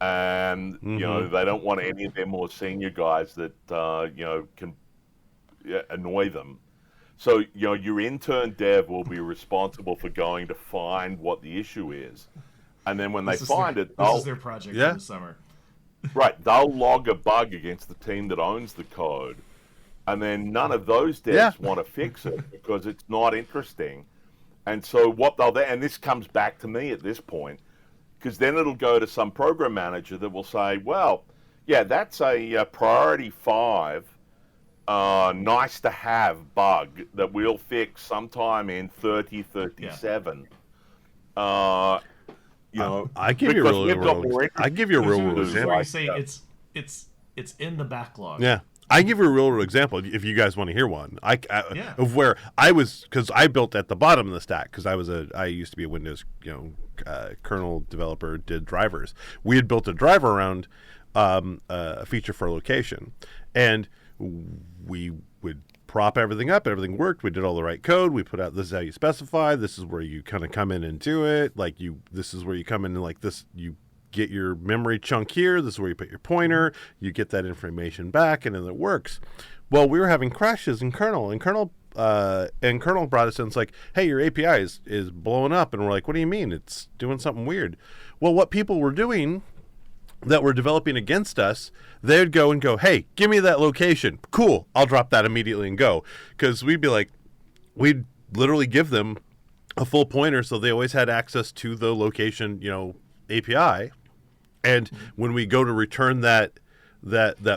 And, you know, they don't want any of their more senior guys that, you know, can annoy them. So, you know, your intern dev will be responsible for going to find what the issue is. And then when they find it, this is their project for the summer. Right. They'll log a bug against the team that owns the code. And then none of those devs want to fix it because it's not interesting. And so what they'll do, and this comes back to me at this point, because then it'll go to some program manager that will say, well, yeah, that's a priority 5, nice to have bug that we'll fix sometime in 3037. You know, I give you a real world example. Where you say it's in the backlog. Yeah. I give you a real example if you guys want to hear one. Of where I was, because I built at the bottom of the stack, because I used to be a Windows, kernel developer, did drivers. We had built a driver around a feature for location, and we would prop everything up. Everything worked. We did all the right code. We put out, this is how you specify. This is where you kind of come in and do it. Like this is where you come in and like this, you get your memory chunk here. This is where you put your pointer. You get that information back, and then it works. Well, we were having crashes in kernel, and kernel brought us in. It's like, hey, your API is blowing up, and we're like, what do you mean? It's doing something weird. Well, what people were doing that were developing against us, they'd go and go, hey, give me that location. Cool, I'll drop that immediately and go. Because we'd be like, we'd literally give them a full pointer, so they always had access to the location, API. And when we go to return that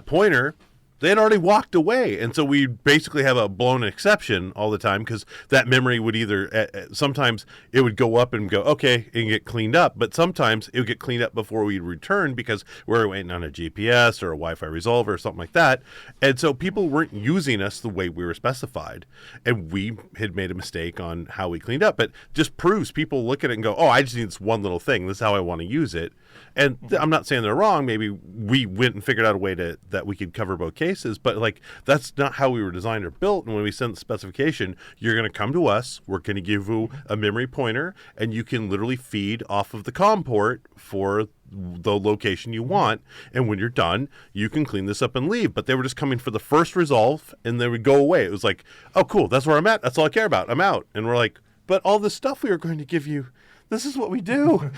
pointer, they had already walked away. And so we basically have a blown exception all the time because that memory would either, sometimes it would go up and go, okay, and get cleaned up. But sometimes it would get cleaned up before we'd return because we're waiting on a GPS or a Wi-Fi resolver or something like that. And so people weren't using us the way we were specified. And we had made a mistake on how we cleaned up. But just proves people look at it and go, oh, I just need this one little thing. This is how I want to use it. And I'm not saying they're wrong. Maybe we went and figured out a way that we could cover both cases, but like that's not how we were designed or built. And when we send the specification, you're going to come to us. We're going to give you a memory pointer, and you can literally feed off of the COM port for the location you want. And when you're done, you can clean this up and leave. But they were just coming for the first resolve, and they would go away. It was like, oh, cool, that's where I'm at. That's all I care about. I'm out. And we're like, but all this stuff we were going to give you, this is what we do.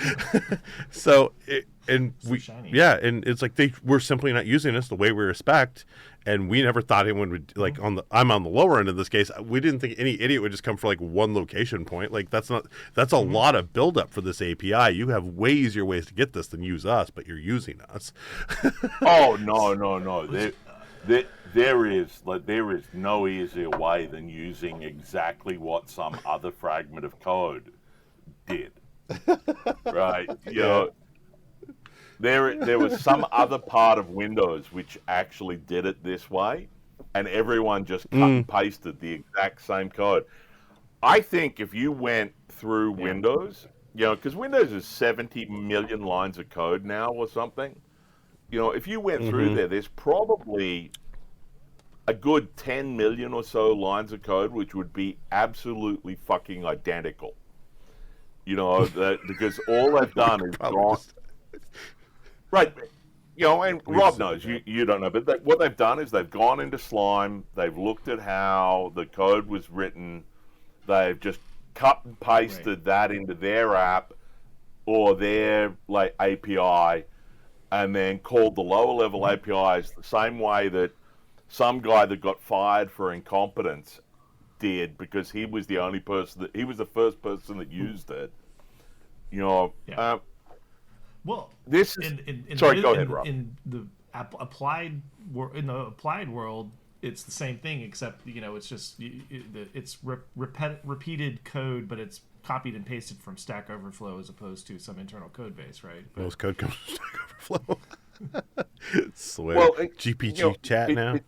So, and it's like they were simply not using us the way we respect, and we never thought anyone would like I'm on the lower end of this case. We didn't think any idiot would just come for like one location point. Like that's a lot of buildup for this API. You have way easier ways to get this than use us, but you're using us. Oh no. There is no easier way than using exactly what some other fragment of code did. Right? You know, there was some other part of Windows which actually did it this way, and everyone just cut and pasted the exact same code. I think if you went through Windows, you know, because Windows is 70 million lines of code now or something. You know, if you went through there's probably a good 10 million or so lines of code which would be absolutely fucking identical. You know, because all they've done is gone. Right. You know, and Rob knows, you don't know, but what they've done is they've gone into Slime, they've looked at how the code was written, they've just cut and pasted that into their app or their like API, and then called the lower level APIs the same way that some guy that got fired for incompetence did, because he was the only person he was the first person that used it. You know, well, this is. Sorry, go ahead, Rob. In the applied world, it's the same thing, except you know it's just it's repeated code, but it's copied and pasted from Stack Overflow as opposed to some internal code base, right? Most code comes from Stack Overflow. Swear. Well, GPG chat now.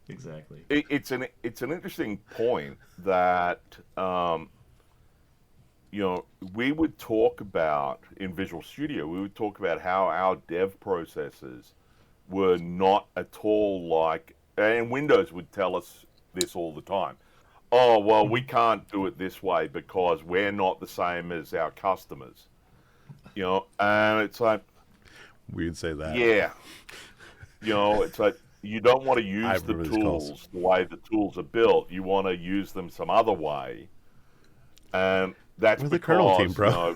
Exactly. It's an interesting point that you know, we would talk about in Visual Studio. We would talk about how our dev processes were not at all like, and Windows would tell us this all the time. Oh, well, we can't do it this way because we're not the same as our customers. You know, and it's like, we'd say that. Yeah. You know, it's like, you don't want to use the tools the way the tools are built. You want to use them some other way. And that's because, the kernel team, bro. You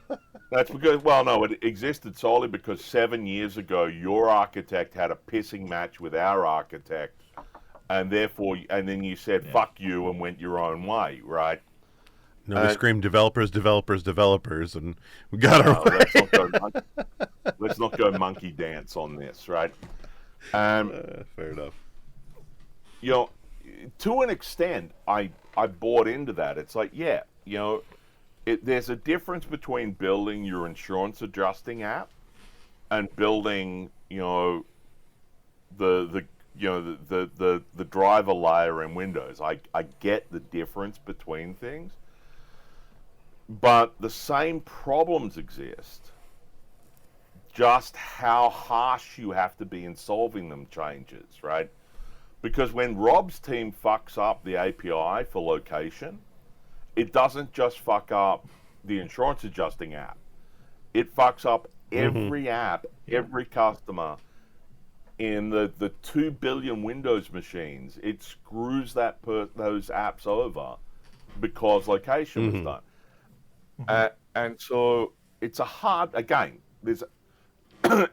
know, that's because, well, no, it existed solely because 7 years ago, your architect had a pissing match with our architect. And therefore, and then you said, fuck you, and went your own way, right? No, we screamed developers, and we got our way. Let's not go monkey dance on this, right? Fair enough. You know, to an extent, I bought into that. It's like, yeah, you know, there's a difference between building your insurance adjusting app and building, you know, the driver layer in Windows. I get the difference between things, but the same problems exist. Just how harsh you have to be in solving them changes, right? Because when Rob's team fucks up the API for location, it doesn't just fuck up the insurance adjusting app. It fucks up every app, every customer in the 2 billion Windows machines. It screws those apps over because location was done. And so it's a hard, again,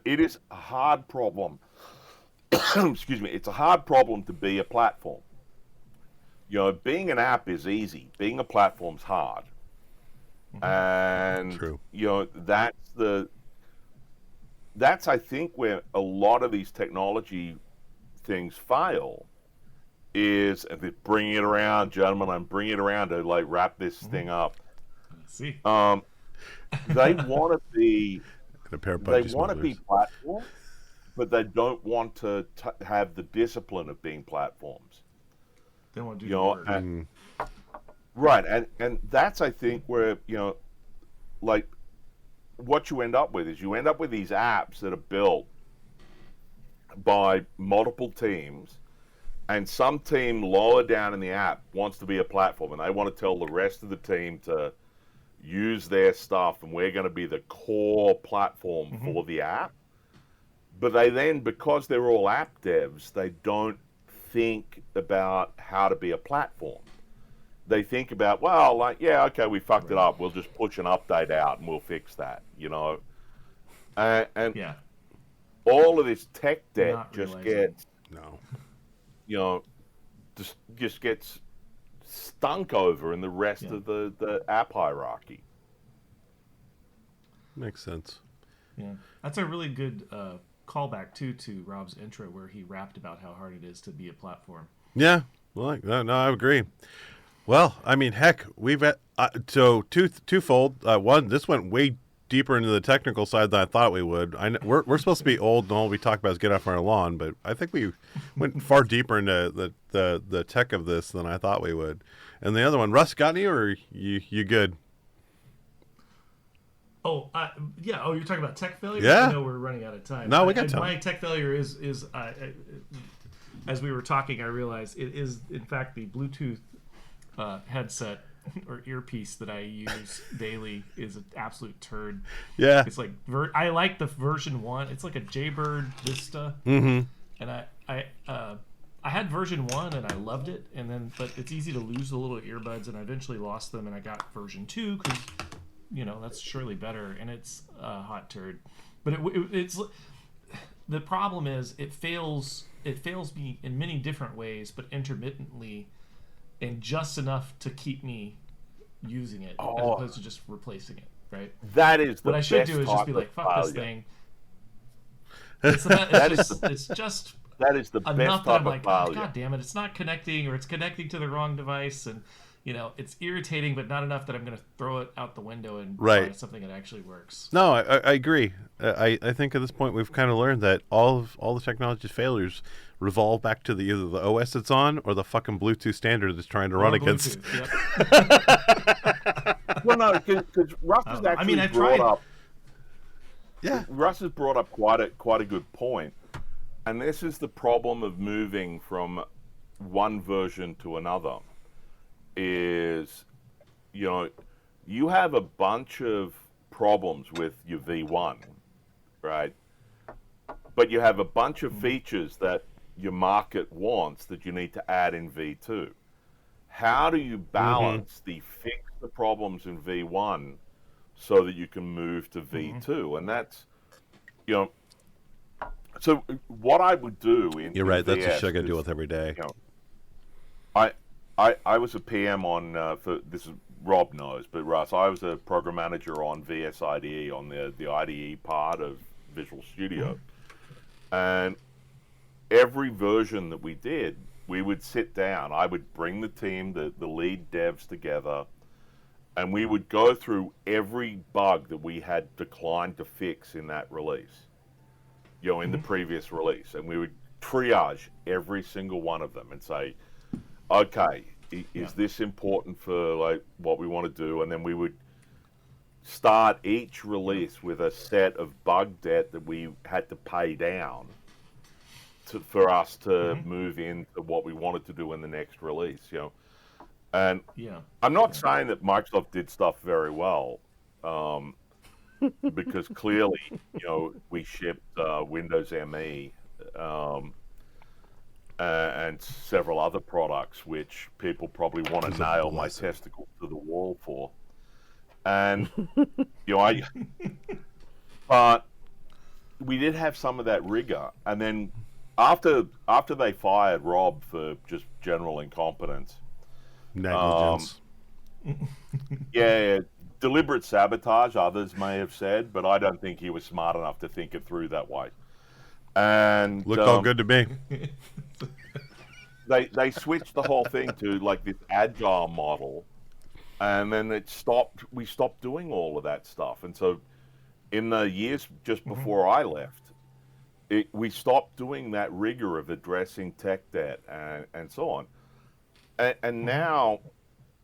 it is a hard problem. Excuse me. It's a hard problem to be a platform. You know, being an app is easy. Being a platform's hard. And, True. You know, that's I think where a lot of these technology things fail is, and they're bringing it around, gentlemen, I'm bringing it around to like wrap this thing up. See. They want to be, smugglers. platform, but they don't want to have the discipline of being platforms. They want to do the work. Right, and that's, I think, where, like, what you end up with is you end up with these apps that are built by multiple teams, and some team lower down in the app wants to be a platform, and they want to tell the rest of the team to use their stuff, and we're going to be the core platform for the app. But they then, because they're all app devs, they don't think about how to be a platform. They think about, well, like, yeah, okay, we fucked it up. We'll just push an update out and we'll fix that, And yeah. all of this tech debt Not just realizing. gets, just gets stunk over in the rest of the app hierarchy. Makes sense. Yeah, that's a really good callback to Rob's intro where he rapped about how hard it is to be a platform. Yeah, well, no, I agree. Well, I mean, heck, we've had, so twofold. One, this went way deeper into the technical side than I thought we would. We're supposed to be old, and all we talk about is get off our lawn, but I think we went far deeper into the tech of this than I thought we would. And the other one, Russ, got any, or you good? Oh, yeah. Oh, you're talking about tech failure? Yeah. I know we're running out of time. No, we got time. My tech failure is as we were talking, I realized it is, in fact, the Bluetooth headset or earpiece that I use daily is an absolute turd. Yeah. It's like, I like the version 1. It's like a Jaybird Vista. Mm-hmm. And I had version 1 and I loved it. But it's easy to lose the little earbuds, and I eventually lost them, and I got version 2 because, that's surely better, and it's a hot turd. But it's the problem is it fails me in many different ways, but intermittently, and just enough to keep me using it as opposed to just replacing it. Right. That is the what I should best do is just be like, fuck this failure. thing. It's just That is the best enough that type I'm like, of failure. God damn it, it's not connecting, or it's connecting to the wrong device, and it's irritating, but not enough that I'm going to throw it out the window and buy something that actually works. No, I agree. I think at this point we've kind of learned that all the technology failures revolve back to either the OS it's on or the fucking Bluetooth standard it's trying to run against. Yep. Well, no, because Russ has actually brought up. Yeah, Russ has brought up quite a good point, and this is the problem of moving from one version to another. Is, you have a bunch of problems with your V1, right? But you have a bunch of features that your market wants that you need to add in V2. How do you balance fix the problems in V1 so that you can move to V2? And that's, so what I would do in you're right. That's VS a shit I got to deal with every day. I was a PM on, for this is, Rob knows, but Russ, I was a program manager on VS IDE, on the IDE part of Visual Studio. And every version that we did, we would sit down. I would bring the team, the lead devs together, and we would go through every bug that we had declined to fix in that release, in the previous release. And we would triage every single one of them and say, okay, is this important for like what we want to do? And then we would start each release with a set of bug debt that we had to pay down for us to move into what we wanted to do in the next release. And I'm not saying that Microsoft did stuff very well, because clearly, we shipped Windows ME. And several other products which people probably want to nail my testicles to the wall for. And, but we did have some of that rigor. And then after they fired Rob for just general incompetence. Negligence. Deliberate sabotage, others may have said, but I don't think he was smart enough to think it through that way. And looked all good to me. They switched the whole thing to like this agile model, and then we stopped doing all of that stuff. And so in the years just before I left, we stopped doing that rigor of addressing tech debt and so on. And now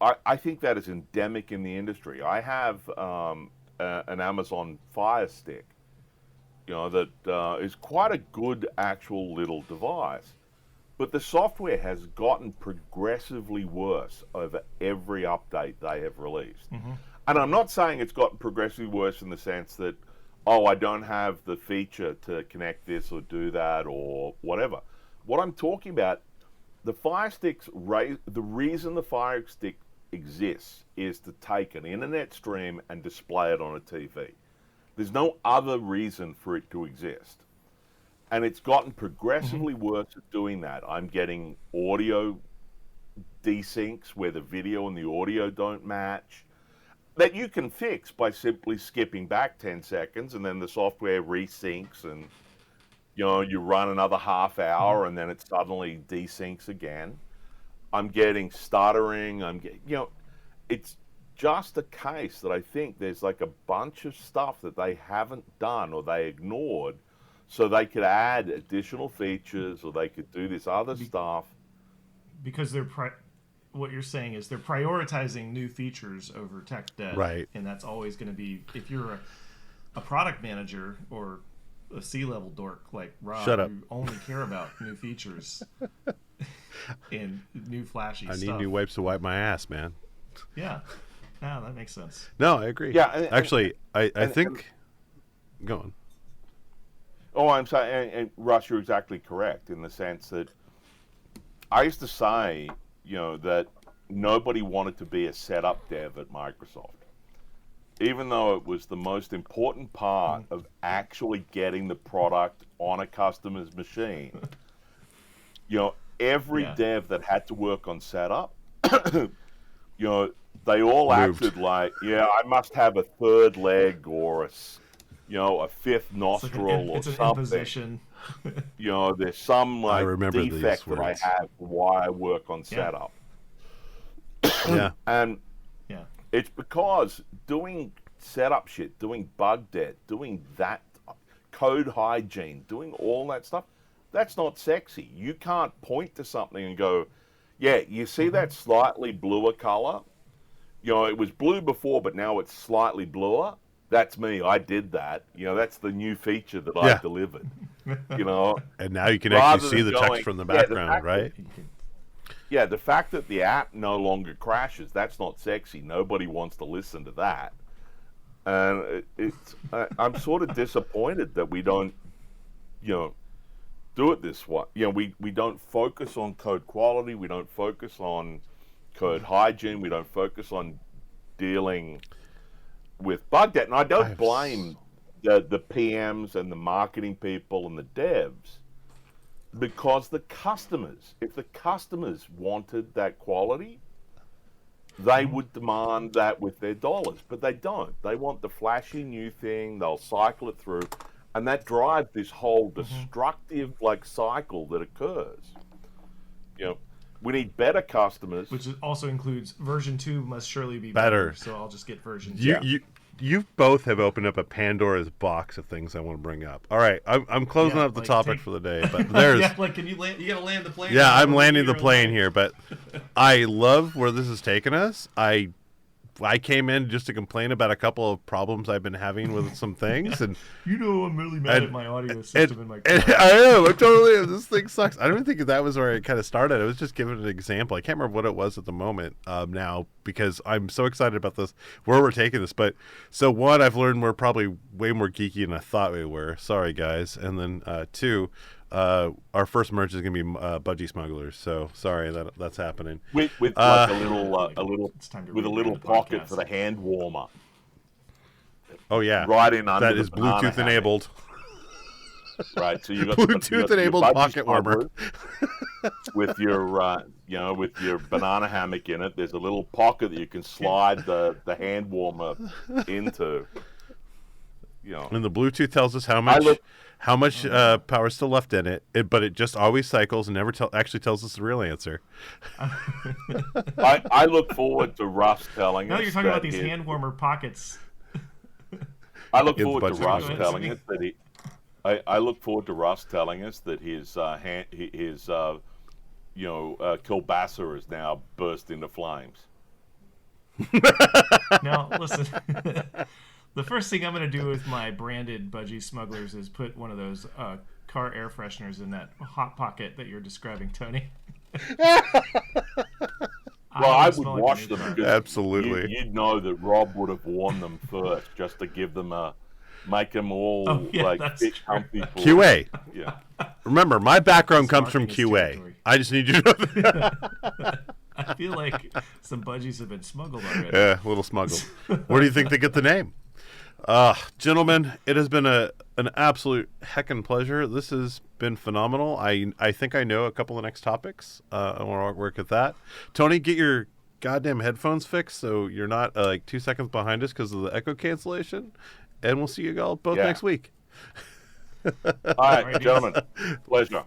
I think that is endemic in the industry. I have an Amazon Fire Stick, that is quite a good actual little device. But the software has gotten progressively worse over every update they have released. And I'm not saying it's gotten progressively worse in the sense that, I don't have the feature to connect this or do that or whatever. What I'm talking about, the Fire Stick's the reason the Fire Stick exists is to take an internet stream and display it on a TV. There's no other reason for it to exist. And it's gotten progressively worse at doing that. I'm getting audio desyncs where the video and the audio don't match, that you can fix by simply skipping back 10 seconds and then the software resyncs and, you run another half hour and then it suddenly desyncs again. I'm getting stuttering. It's just a case that I think there's like a bunch of stuff that they haven't done or they ignored so they could add additional features or they could do this other stuff. Because what you're saying is they're prioritizing new features over tech debt. Right. And that's always going to be, if you're a product manager or a C-level dork like Rob, Shut up. you only care about new features and new flashy stuff. I need new wipes to wipe my ass, man. Yeah. Yeah, that makes sense. No, I agree. Yeah. Actually, I think... Go on. Oh, I'm sorry. And Russ, you're exactly correct in the sense that I used to say, that nobody wanted to be a setup dev at Microsoft, even though it was the most important part of actually getting the product on a customer's machine. Every dev that had to work on setup, they all acted like, I must have a third leg or a fifth nostril or it's an something. Imposition. There's some defect that I have why I work on setup. Yeah. And it's because doing setup shit, doing bug debt, doing that code hygiene, doing all that stuff, that's not sexy. You can't point to something and go, you see that slightly bluer color? It was blue before, but now it's slightly bluer. That's me. I did that. That's the new feature that I delivered. And now you can actually see the text from the background, right? The fact that the app no longer crashes, that's not sexy. Nobody wants to listen to that. And I'm sort of disappointed that we don't, do it this way. We don't focus on code quality. We don't focus on code hygiene. We don't focus on dealing with bug debt. And I don't blame the PMs and the marketing people and the devs, because if the customers wanted that quality, they would demand that with their dollars, but they don't. They want the flashy new thing. They'll cycle it through, and that drives this whole destructive cycle that occurs. We need better customers, which also includes version 2 must surely be better. So I'll just get version 2. You both have opened up a Pandora's box of things I want to bring up. All right, I'm closing up the topic for the day, but there's can you land? You gotta land the plane. Yeah, I'm landing the plane here, but I love where this has taken us. I came in just to complain about a couple of problems I've been having with some things, and I'm really mad at my audio system in my car. I am. I totally am. This thing sucks. I don't think that was where it kind of started. I was just giving an example. I can't remember what it was at the moment now, because I'm so excited about this, where we're taking this. But so one, I've learned we're probably way more geeky than I thought we were. Sorry, guys. And then two, our first merch is going to be Budgie Smugglers. So sorry that's happening. With a little pocket for the hand warmer. Oh yeah, right in under. That is Bluetooth enabled. Right, so you got Bluetooth enabled pocket warmer with your banana hammock in it. There's a little pocket that you can slide the hand warmer into. And the Bluetooth tells us how much how much power is still left in it, but it just always cycles and never actually tells us the real answer. I look forward to Russ telling us. No, you're talking about these hand warmer pockets. I look forward to Russ telling us that I look forward to Russ telling us that his kielbasa is now burst into flames. Now, listen. The first thing I'm going to do with my branded budgie smugglers is put one of those car air fresheners in that hot pocket that you're describing, Tony. Well, I would wash them. Absolutely. You'd know that Rob would have worn them first, just to give them make them all fit comfy. QA. Yeah. Remember, my background comes from QA. I just need you to know that. I feel like some budgies have been smuggled already. Yeah, a little smuggled. Where do you think they get the name? Gentlemen, it has been an absolute heckin' pleasure. This has been phenomenal. I think I know a couple of the next topics. I want to work at that. Tony, get your goddamn headphones fixed so you're not like 2 seconds behind us because of the echo cancellation. And we'll see you all both next week. All right, gentlemen. Pleasure.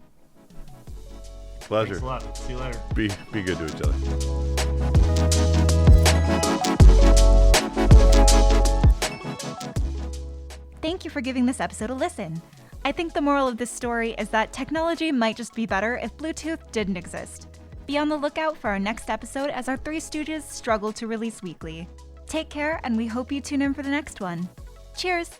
Thanks a lot. See you later. Be good to each other. Thank you for giving this episode a listen. I think the moral of this story is that technology might just be better if Bluetooth didn't exist. Be on the lookout for our next episode as our Three Stooges struggle to release weekly. Take care, and we hope you tune in for the next one. Cheers!